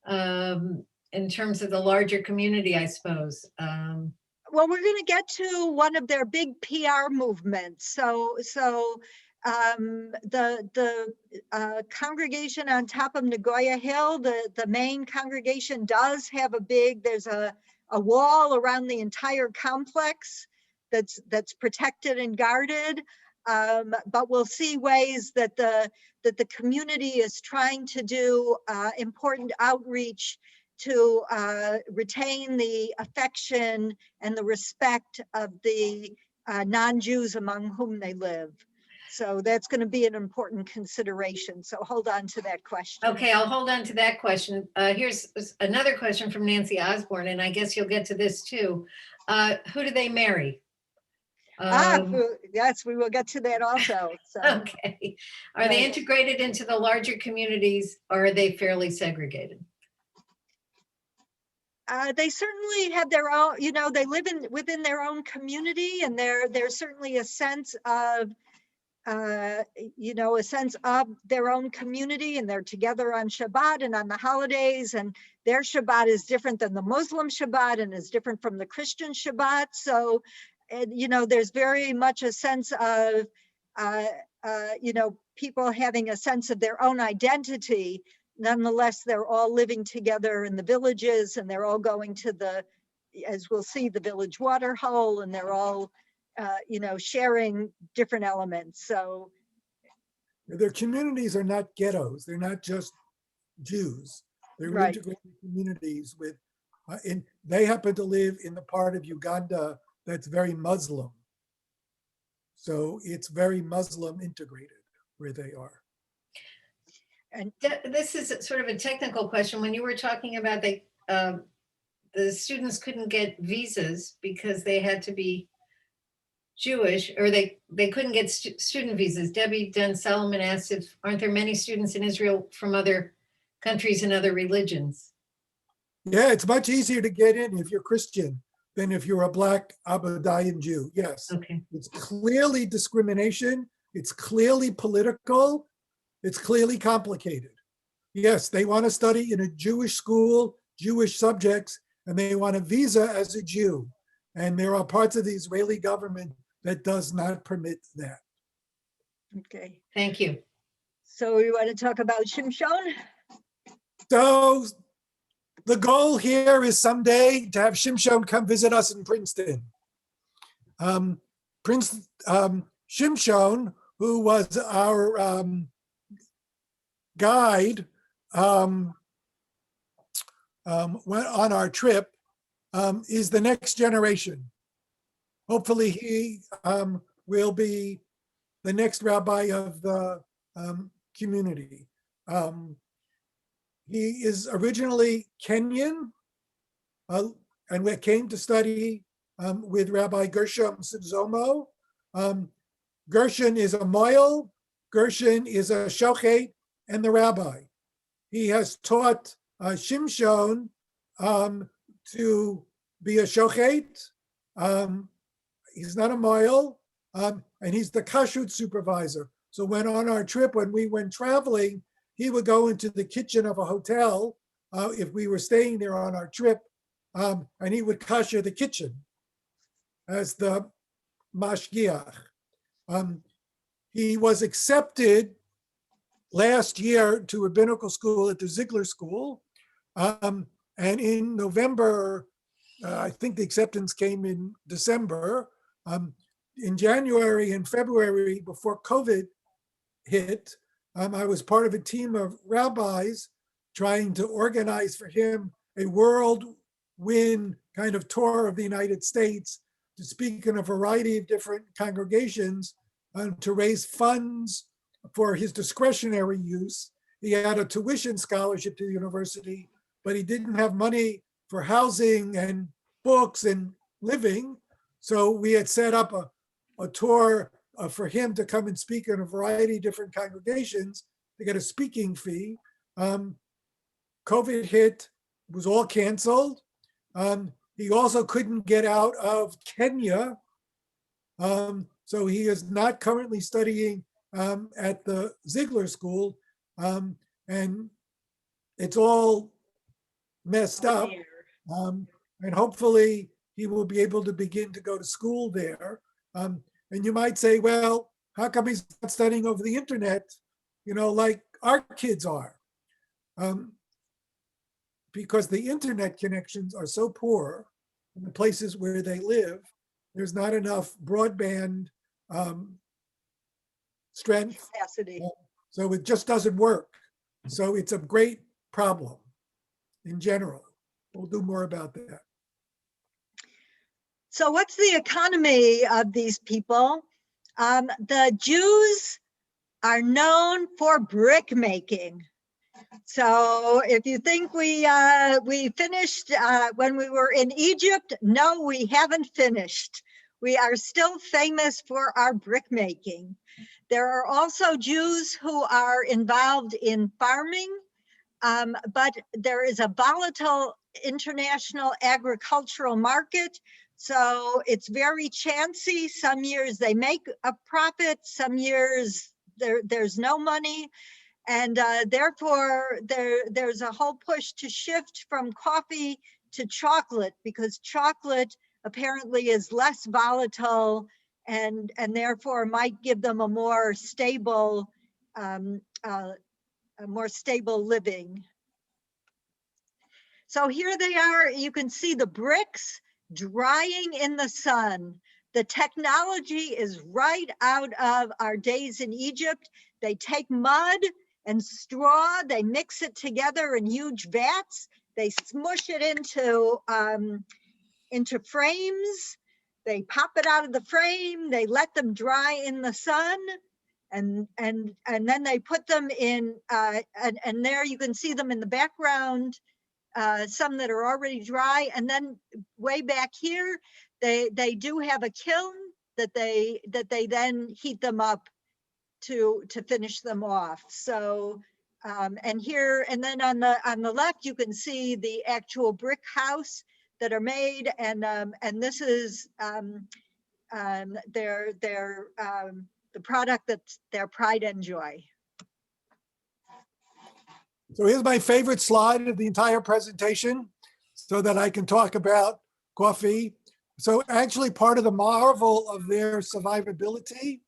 in terms of the larger community, I suppose. Well, we're going to get to one of their big PR movements. So the congregation on top of Nagoya Hill, the main congregation does have there's a wall around the entire complex that's protected and guarded. But we'll see ways that the community is trying to do important outreach to retain the affection and the respect of the non-Jews among whom they live. So that's going to be an important consideration. So hold on to that question. Okay, I'll hold on to that question. Here's another question from Nancy Osborne, and I guess you'll get to this too. Who do they marry? Yes, we will get to that also. So. Okay. Are they Right. integrated into the larger communities or are they fairly segregated? They certainly have their own, they live within their own community, and there's certainly a sense of, a sense of their own community, and they're together on Shabbat and on the holidays, and their Shabbat is different than the Muslim Shabbat and is different from the Christian Shabbat. So, there's very much a sense of, people having a sense of their own identity. Nonetheless, they're all living together in the villages, and they're all going to as we'll see, the village water hole, and they're all, sharing different elements. So Their communities are not ghettos. They're not just Jews. They're Right. integrated communities they happen to live in the part of Uganda that's very Muslim. So it's very Muslim integrated where they are. This is sort of a technical question. When you were talking about the students couldn't get visas because they had to be Jewish, or they couldn't get student visas. Debbie Dunn Solomon asked if aren't there many students in Israel from other countries and other religions? Yeah, it's much easier to get in if you're Christian than if you're a Black Abadayan Jew. Yes, Okay. it's clearly discrimination. It's clearly political. It's clearly complicated. Yes, they want to study in a Jewish school, Jewish subjects, and they want a visa as a Jew. And there are parts of the Israeli government that does not permit that. okay. Thank you. So we want to talk about Shimshon? So the goal here is someday to have Shimshon come visit us in Princeton. Shimshon, who was our guide, went on our trip, is the next generation. Hopefully he will be the next rabbi of the community. He is originally Kenyan and we came to study with Rabbi Gershom Sidzomo. Gershon is a moil, Gershon is a shochet, and the rabbi. He has taught Shimshon to be a shochet. He's not a moil, and he's the kashrut supervisor. So when on our trip, when we went traveling, he would go into the kitchen of a hotel if we were staying there on our trip, and he would kasher the kitchen as the mashgiach. He was accepted last year to rabbinical school at the Ziegler School. And in November, I think the acceptance came in December. In January and February, before COVID hit, I was part of a team of rabbis trying to organize for him a whirlwind kind of tour of the United States to speak in a variety of different congregations to raise funds for his discretionary use. He had a tuition scholarship to the university, but he didn't have money for housing and books and living. So we had set up a tour for him to come and speak in a variety of different congregations to get a speaking fee. COVID hit, it was all canceled. He also couldn't get out of Kenya. So he is not currently studying at the Ziegler School. And it's all messed up. And hopefully he will be able to begin to go to school there. And you might say, well, how come he's not studying over the internet, like our kids are? Because the internet connections are so poor in the places where they live, there's not enough broadband strength. Capacity. So it just doesn't work. So it's a great problem in general. We'll do more about that. So what's the economy of these people? The Jews are known for brick making. So if you think we finished when we were in Egypt, no, we haven't finished. We are still famous for our brick making. There are also Jews who are involved in farming, but there is a volatile international agricultural market. So it's very chancy. Some years they make a profit, some years there's no money. And therefore, there's a whole push to shift from coffee to chocolate, because chocolate apparently is less volatile and therefore might give them a more stable living. So here they are. You can see the bricks drying in the sun. The technology is right out of our days in Egypt. They take mud and straw, they mix it together in huge vats. They smush it into frames. They pop it out of the frame. They let them dry in the sun, and then they put them in. And there you can see them in the background. Some that are already dry, and then way back here, they do have a kiln that they then heat them up to finish them off. So and here, and then on the left you can see the actual brick house that are made, and this is the product that's their pride and joy. So here's my favorite slide of the entire presentation so that I can talk about coffee. So actually part of the marvel of their survivability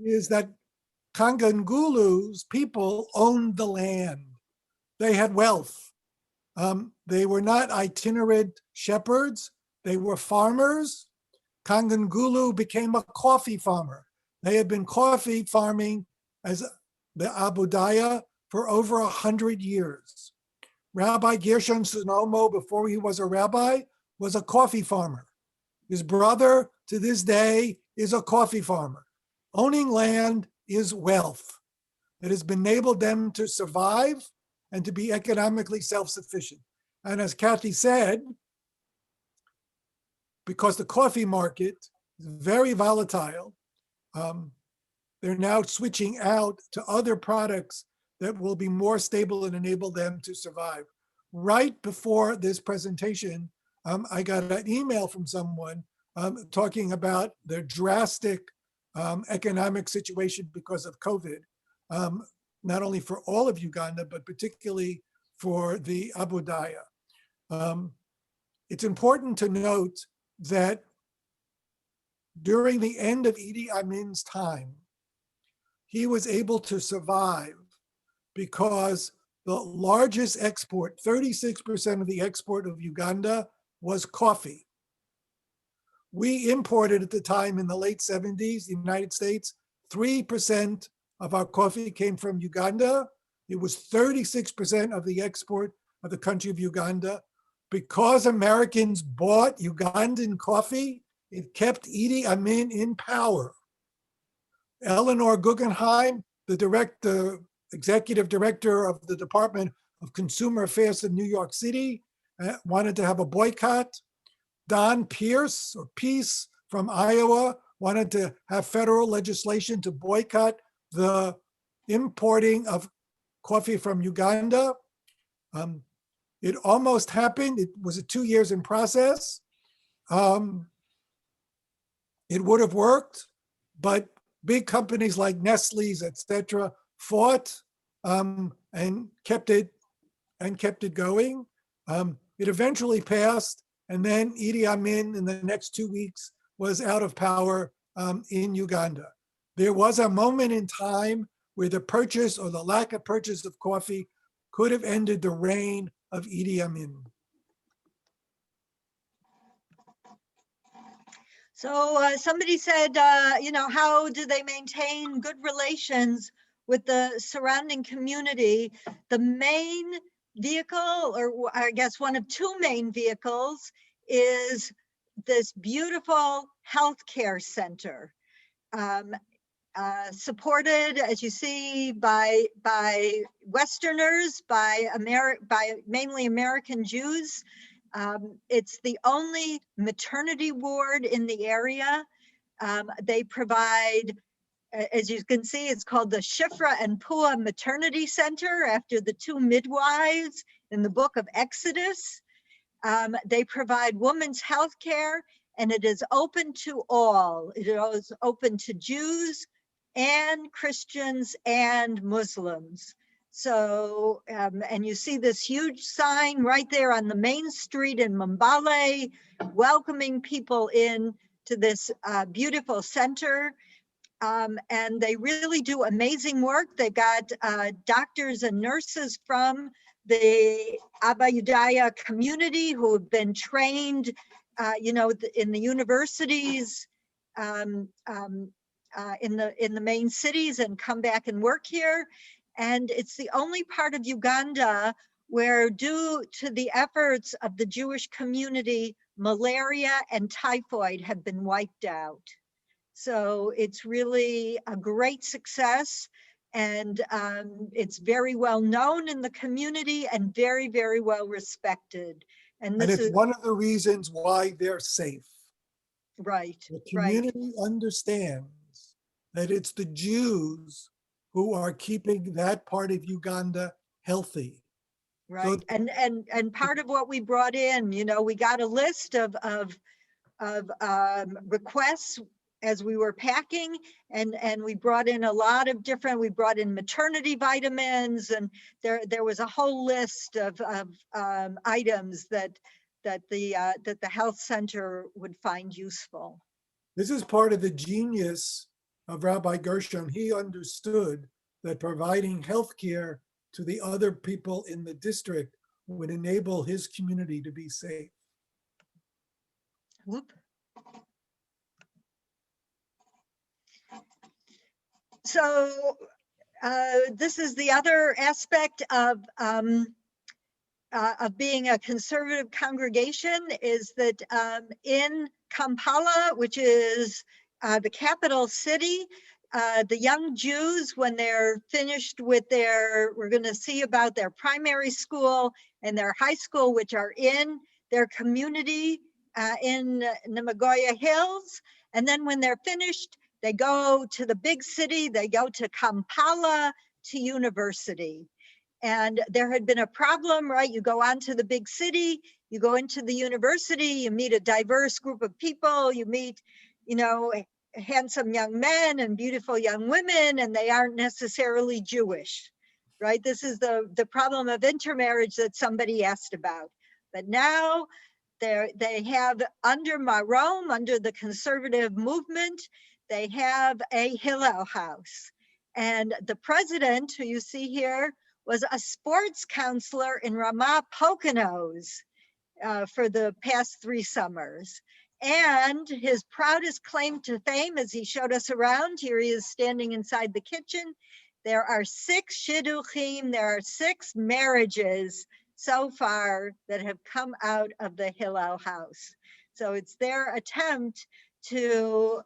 is that Kangangulu's people owned the land. They had wealth. They were not itinerant shepherds. They were farmers. Kangangulu became a coffee farmer. They had been coffee farming as the Abudaya for over 100 years. Rabbi Gershon Sonomo, before he was a rabbi, was a coffee farmer. His brother, to this day, is a coffee farmer. Owning land is wealth. It has enabled them to survive and to be economically self-sufficient. And as Kathy said, because the coffee market is very volatile, they're now switching out to other products that will be more stable and enable them to survive. Right before this presentation, I got an email from someone talking about their drastic economic situation because of COVID, not only for all of Uganda, but particularly for the Abudaya. It's important to note that during the end of Idi Amin's time, he was able to survive because the largest export, 36% of the export of Uganda was coffee. We imported at the time in the late 70s, the United States, 3% of our coffee came from Uganda. It was 36% of the export of the country of Uganda. Because Americans bought Ugandan coffee, it kept Idi Amin in power. Eleanor Guggenheim, the executive director of the Department of Consumer Affairs in New York City, wanted to have a boycott. Don Pierce or Peace from Iowa wanted to have federal legislation to boycott the importing of coffee from Uganda. It almost happened. It was 2 years in process. It would have worked, but big companies like Nestle's, et cetera, fought and kept it going. It eventually passed, and then Idi Amin in the next 2 weeks was out of power in Uganda. There was a moment in time where the purchase or the lack of purchase of coffee could have ended the reign of Idi Amin. So somebody said, how do they maintain good relations with the surrounding community? The main vehicle, or I guess one of two main vehicles, is this beautiful healthcare center, supported, as you see, by Westerners, by mainly American Jews. It's the only maternity ward in the area. They provide, as you can see, it's called the Shifra and Pua Maternity Center after the two midwives in the book of Exodus. They provide women's health care, and it is open to all. It is open to Jews and Christians and Muslims. So, and you see this huge sign right there on the main street in Mbale, welcoming people in to this beautiful center. And they really do amazing work. They've got doctors and nurses from the Abba Yudaya community who have been trained, in the universities, in the main cities, and come back and work here. And it's the only part of Uganda where, due to the efforts of the Jewish community, malaria and typhoid have been wiped out. So it's really a great success, and it's very well known in the community and very, very well respected. And this it's is one of the reasons why they're safe. right. The Right. community understands that it's the Jews who are keeping that part of Uganda healthy. Right. And part of what we brought in, we got a list of requests as we were packing, and we brought in a lot of different, we brought in maternity vitamins, and there was a whole list of items that the health center would find useful. This is part of the genius of Rabbi Gershom. He understood that providing health care to the other people in the district would enable his community to be safe. Whoop. So this is the other aspect of being a conservative congregation, is that in Kampala, which is the capital city, the young Jews, when they're finished with we're going to see about their primary school and their high school, which are in their community in Namagoya Hills. And then when they're finished, they go to the big city, they go to Kampala to university. And there had been a problem, right? You go on to the big city, you go into the university, you meet a diverse group of people, you meet, handsome young men and beautiful young women, and they aren't necessarily Jewish, right? This is the problem of intermarriage that somebody asked about. But now They have under Rome, under the conservative movement, they have a Hillel house. And the president, who you see here, was a sports counselor in Ramat Poconos for the past 3 summers. And his proudest claim to fame, as he showed us around, here he is standing inside the kitchen. There are 6 shidduchim, there are 6 marriages so far that have come out of the Hillel house. So it's their attempt to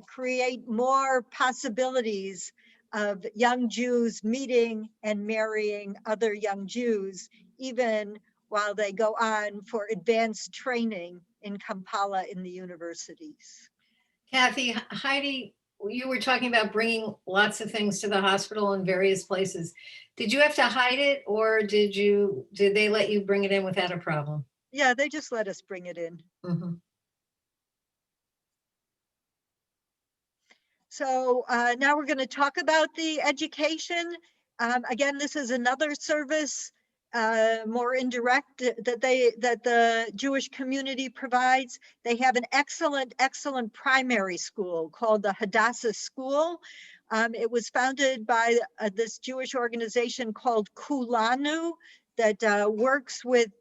create more possibilities of young Jews meeting and marrying other young Jews, even while they go on for advanced training in Kampala in the universities. Kathy, Heidi, you were talking about bringing lots of things to the hospital in various places. Did you have to hide it, or did they let you bring it in without a problem? Yeah, they just let us bring it in. Mhm. So now we're going to talk about the education. Again, this is another service, more indirect, that the Jewish community provides. They have an excellent primary school called the Hadassah School. It was founded by this Jewish organization called Kulanu that works with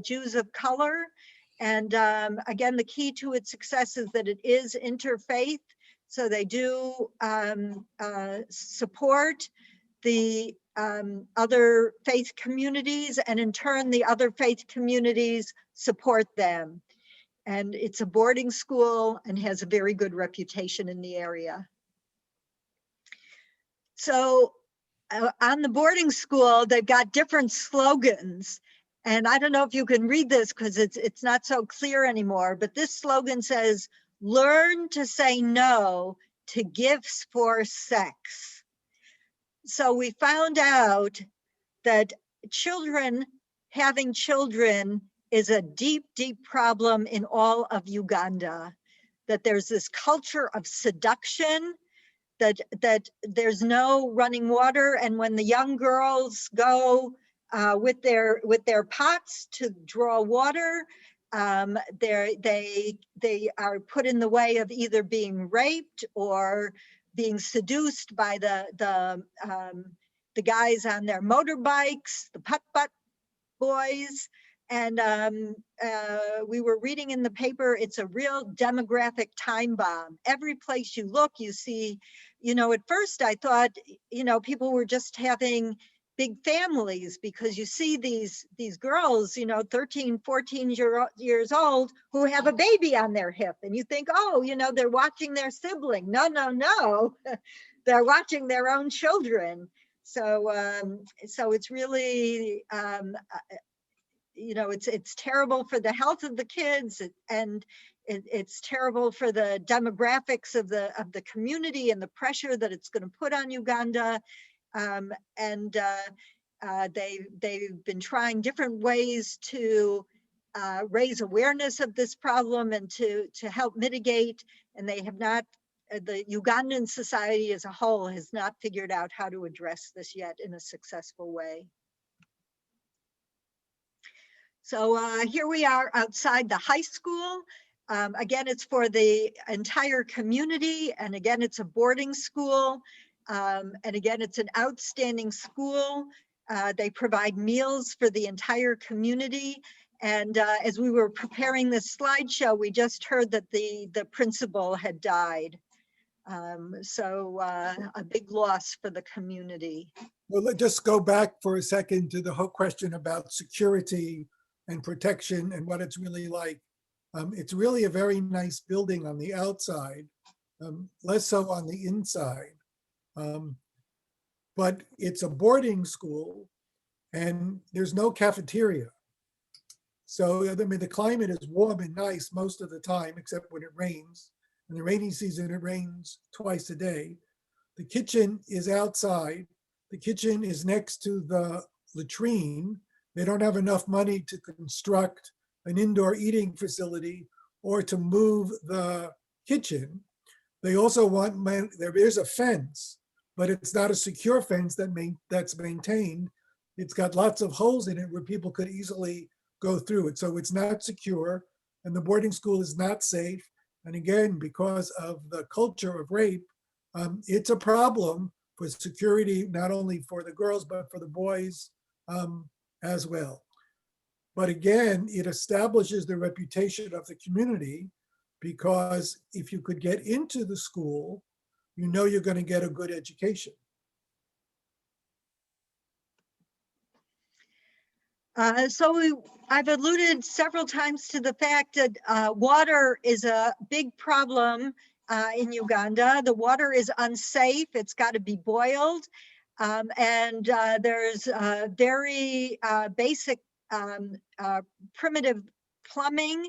Jews of color. And again, the key to its success is that it is interfaith. So they do support the other faith communities, and in turn, the other faith communities support them. And it's a boarding school and has a very good reputation in the area. So on the boarding school, they've got different slogans. And I don't know if you can read this because it's not so clear anymore, but this slogan says, "Learn to say no to gifts for sex." So we found out that having children is a deep problem in all of Uganda, that there's this culture of seduction, that there's no running water. And when the young girls go with their pots to draw water, they are put in the way of either being raped or being seduced by the guys on their motorbikes, the putt-putt boys. And we were reading in the paper, it's a real demographic time bomb. Every place you look, you see, at first I thought, people were just having big families, because you see these girls, 13, 14 years old, who have a baby on their hip, and you think, oh, they're watching their sibling. No. They're watching their own children. So it's really, it's terrible for the health of the kids, and it's terrible for the demographics of the community and the pressure that it's going to put on Uganda. They've been trying different ways to raise awareness of this problem and to help mitigate, and they have not. The Ugandan society as a whole has not figured out how to address this yet in a successful way. So here we are outside the high school. Again, it's for the entire community. And again, it's a boarding school. And again, it's an outstanding school. They provide meals for the entire community. And as we were preparing this slideshow, we just heard that the principal had died. So a big loss for the community. Well, let's just go back for a second to the whole question about security and protection and what it's really like. It's really a very nice building on the outside, less so on the inside. But it's a boarding school and there's no cafeteria. So, I mean, the climate is warm and nice most of the time, except when it rains. In the rainy season, it rains twice a day. The kitchen is outside. The kitchen is next to the latrine. They don't have enough money to construct an indoor eating facility or to move the kitchen. They also want, there is a fence, but it's not a secure fence that's maintained. It's got lots of holes in it where people could easily go through it. So it's not secure, and the boarding school is not safe. And again, because of the culture of rape, it's a problem for security, not only for the girls, but for the boys as well. But again, it establishes the reputation of the community, because if you could get into the school, you know you're going to get a good education. I've alluded several times to the fact that water is a big problem in Uganda. The water is unsafe. It's got to be boiled. And there's very basic primitive plumbing.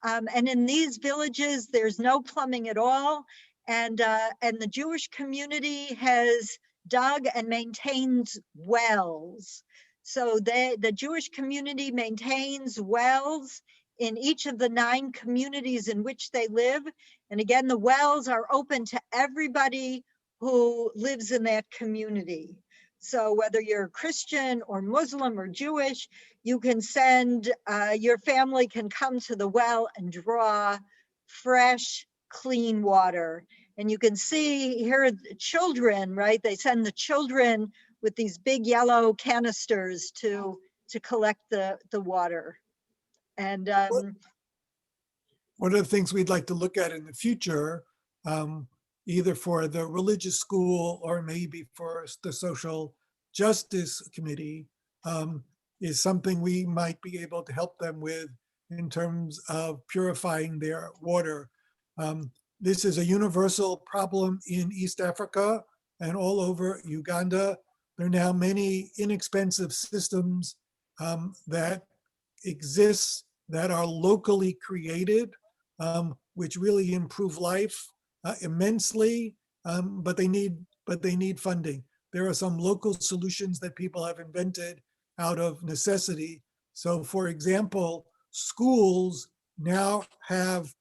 And in these villages, there's no plumbing at all. And the Jewish community has dug and maintains wells. So the Jewish community maintains wells in each of the 9 communities in which they live. And again, the wells are open to everybody who lives in that community. So whether you're Christian or Muslim or Jewish, you can send, your family can come to the well and draw fresh, clean water. And you can see here the children, right? They send the children with these big yellow canisters to collect the water. And One of the things we'd like to look at in the future, either for the religious school or maybe for the social justice committee, is something we might be able to help them with in terms of purifying their water. This is a universal problem in East Africa and all over Uganda. There are now many inexpensive systems that exist that are locally created, which really improve life immensely, but they need funding. There are some local solutions that people have invented out of necessity. So, for example, schools now have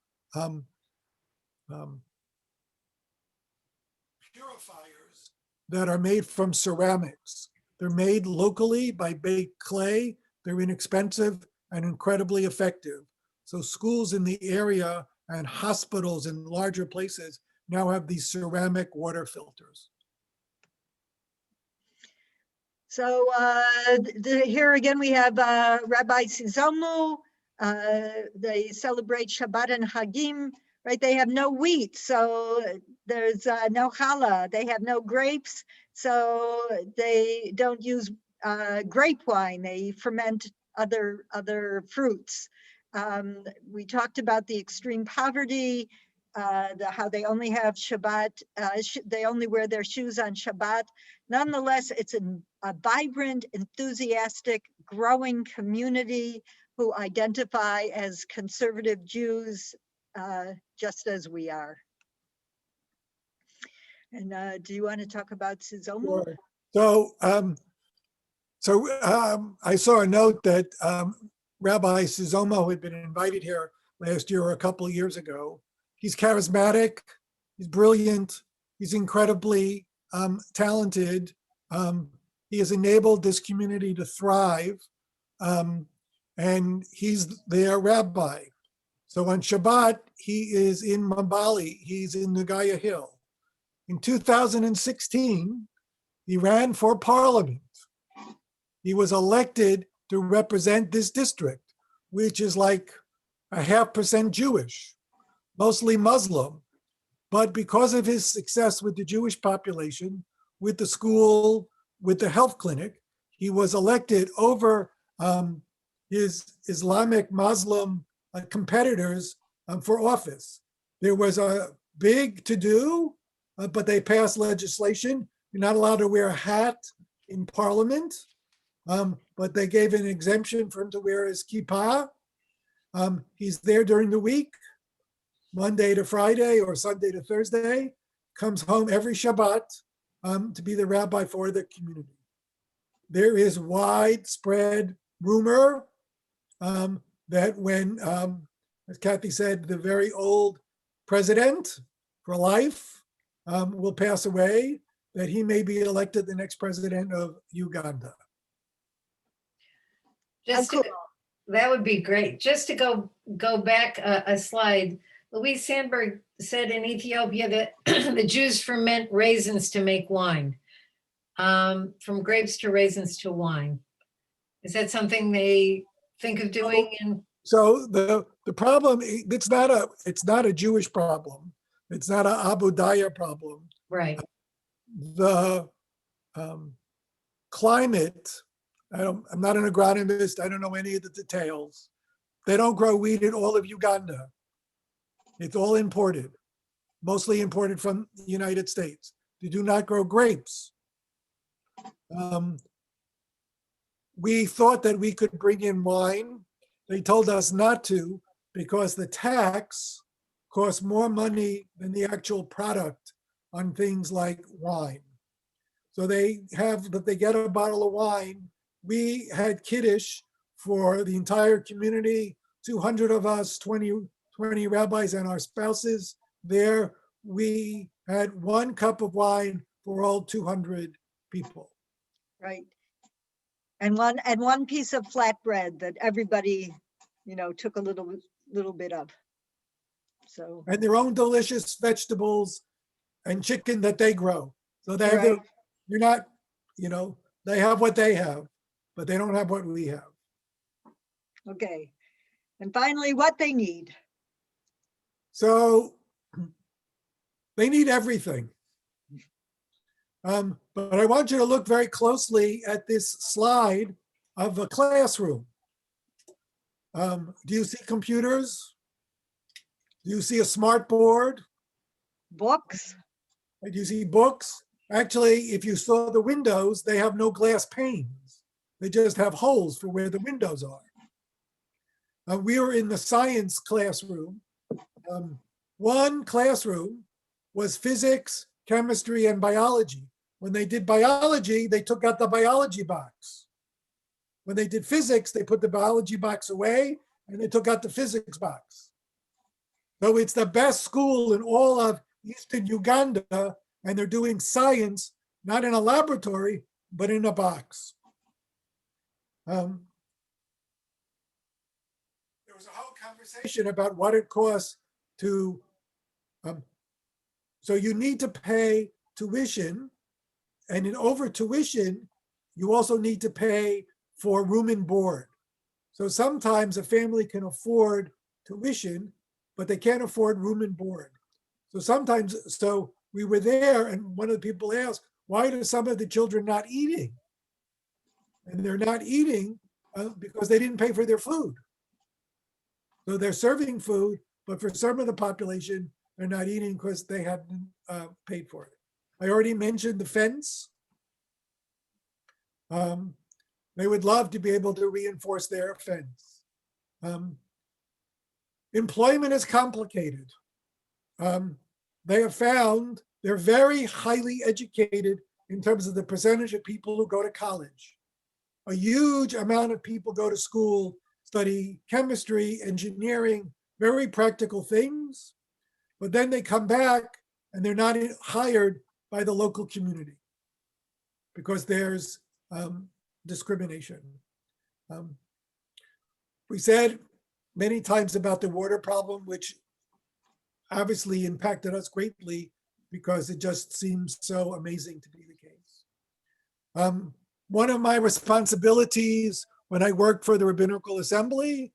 purifiers that are made from ceramics. They're made locally by baked clay. They're inexpensive and incredibly effective. So schools in the area and hospitals in larger places now have these ceramic water filters. so here again, we have Rabbi Sizomu. They celebrate Shabbat and Hagim, right? They have no wheat, so there's no challah. They have no grapes, so they don't use grape wine. They ferment other fruits. We talked about the extreme poverty, how they only have Shabbat, they only wear their shoes on Shabbat. Nonetheless, it's a vibrant, enthusiastic, growing community who identify as conservative Jews, just as we are. And do you want to talk about Sizomu? Sure. So I saw a note that Rabbi Sizomo had been invited here last year or a couple of years ago. He's charismatic, he's brilliant, he's incredibly talented. He has enabled this community to thrive, and he's their rabbi. So on Shabbat, he is in Mambali, he's in Nagaya Hill. In 2016, he ran for parliament. He was elected to represent this district, which is like 0.5% Jewish, mostly Muslim. But because of his success with the Jewish population, with the school, with the health clinic, he was elected over his Islamic Muslim competitors for office. There was a big to-do, but they passed legislation. You're not allowed to wear a hat in parliament, but they gave an exemption for him to wear his kippah. He's there during the week, Monday to Friday or Sunday to Thursday, comes home every Shabbat to be the rabbi for the community. There is widespread rumor that when, as Kathy said, the very old president for life will pass away, that he may be elected the next president of Uganda. Just Cool. That would be great. Just to go back a slide, Louise Sandberg said in Ethiopia that the Jews ferment raisins to make wine, from grapes to raisins to wine. Is that something they think of doing? So the problem, it's not a Jewish problem. It's not an Abu Daya problem. Right. The climate, I'm not an agronomist. I don't know any of the details. They don't grow wheat in all of Uganda. It's all imported, mostly imported from the United States. They do not grow grapes. We thought that we could bring in wine. They told us not to because the tax costs more money than the actual product on things like wine. So they get a bottle of wine. We had Kiddush for the entire community, 200 of us, 20 rabbis and our spouses there. We had 1 cup of wine for all 200 people. Right. And one piece of flatbread that everybody, took a little bit of. So. And their own delicious vegetables and chicken that they grow. So they have you're not, they have what they have, but they don't have what we have. Okay. And finally, what they need. So they need everything. But I want you to look very closely at this slide of a classroom. Do you see computers? Do you see a smart board? Books. Do you see books? Actually, if you saw the windows, they have no glass panes. They just have holes for where the windows are. We were in the science classroom. One classroom was physics, chemistry, and biology. When they did biology, they took out the biology box. When they did physics, they put the biology box away and they took out the physics box. So it's the best school in all of Eastern Uganda, and they're doing science, not in a laboratory, but in a box. There was a whole conversation about what it costs to, so you need to pay tuition, and in over tuition, you also need to pay for room and board. So sometimes a family can afford tuition, but they can't afford room and board. So we were there, and one of the people asked, why do some of the children not eating? And they're not eating because they didn't pay for their food. So they're serving food, but for some of the population, they're not eating because they haven't paid for it. I already mentioned the fence. They would love to be able to reinforce their fence. Employment is complicated. They have found they're very highly educated in terms of the percentage of people who go to college. A huge amount of people go to school, study chemistry, engineering, very practical things, but then they come back and they're not hired by the local community because there's discrimination. We said many times about the water problem, which obviously impacted us greatly because it just seems so amazing to be the case. One of my responsibilities when I worked for the Rabbinical Assembly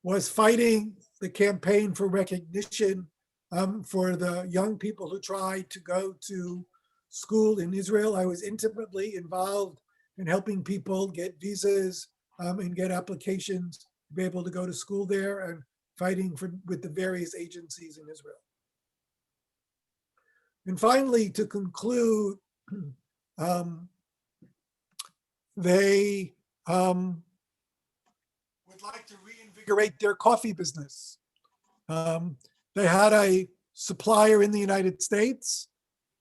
was fighting the campaign for recognition for the young people who tried to go to school in Israel. I was intimately involved in helping people get visas and get applications to be able to go to school there, and fighting with the various agencies in Israel. And finally, to conclude, they would like to reinvigorate their coffee business. They had a supplier in the United States.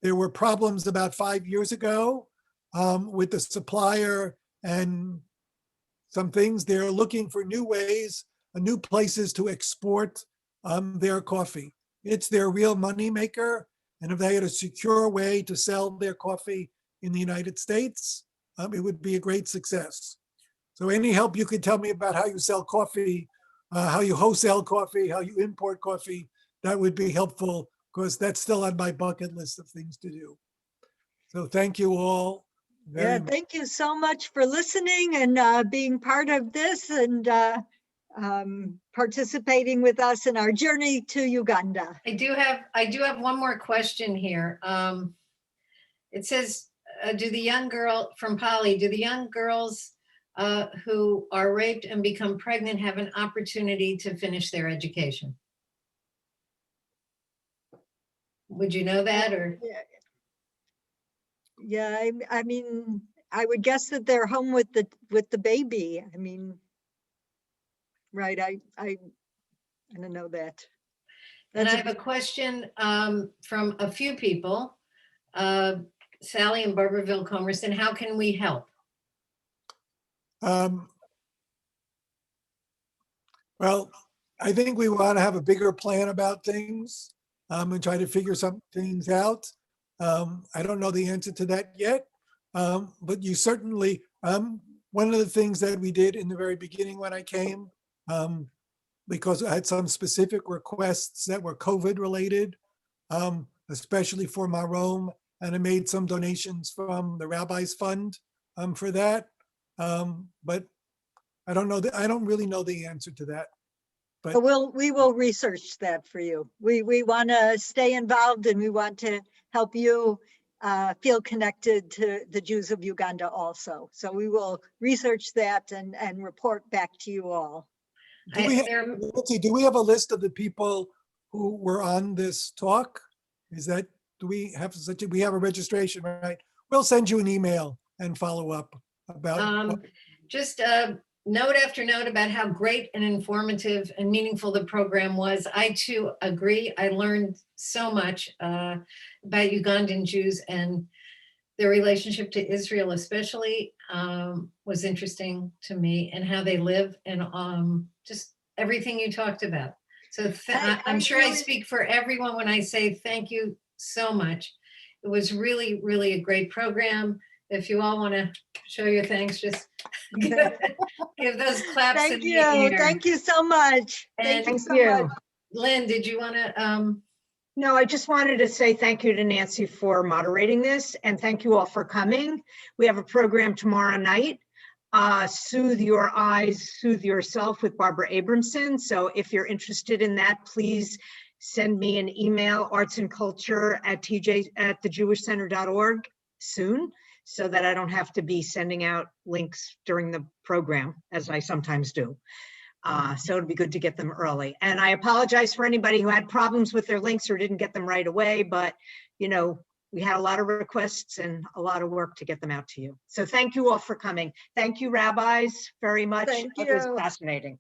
There were problems about 5 years ago with the supplier and some things. They're looking for new ways, new places to export their coffee. It's their real money maker. And if they had a secure way to sell their coffee in the United States, it would be a great success. So any help you could tell me about how you sell coffee, how you wholesale coffee, how you import coffee, that would be helpful, because that's still on my bucket list of things to do. So thank you all very Yeah, much. thank you so much for listening and being part of this and participating with us in our journey to Uganda. I do have one more question here. It says, do the young girl from Polly, do the young girls who are raped and become pregnant have an opportunity to finish their education? Would you know that, or? Yeah, I mean, I would guess that they're home with the baby. I mean, right, I don't know that. And I That's have a question from a few people. Sally in Barberville, Comerston, how can we help? Well, I think we want to have a bigger plan about things and try to figure some things out. I don't know the answer to that yet, but you certainly, one of the things that we did in the very beginning when I came, because I had some specific requests that were COVID related, especially for Marom, and I made some donations from the Rabbis Fund for that. But I don't know, I don't really know the answer to that. But we will research that for you. We want to stay involved and we want to help you feel connected to the Jews of Uganda also. So we will research that and report back to you all. do we have a list of the people who were on this talk? Do we have we have a registration, right? We'll send you an email and follow up about. Just note after note about how great and informative and meaningful the program was. I too agree. I learned so much about Ugandan Jews, and their relationship to Israel especially was interesting to me, and how they live, and just everything you talked about. So I'm sure I speak for everyone when I say thank you so much. It was really, really a great program. If you all want to show your thanks, just give those claps. Thank you. Thank you so much. And Thank you so much. Lynn, did you want to? No, I just wanted to say thank you to Nancy for moderating this, and thank you all for coming. We have a program tomorrow night, Soothe Your Eyes, Soothe Yourself with Barbara Abramson. So if you're interested in that, please send me an email, artsandculture@thejewishcenter.org soon, so that I don't have to be sending out links during the program, as I sometimes do. So it'd be good to get them early. And I apologize for anybody who had problems with their links or didn't get them right away, but you know, we had a lot of requests and a lot of work to get them out to you. So thank you all for coming. Thank you, rabbis, very much. Thank It was you. fascinating.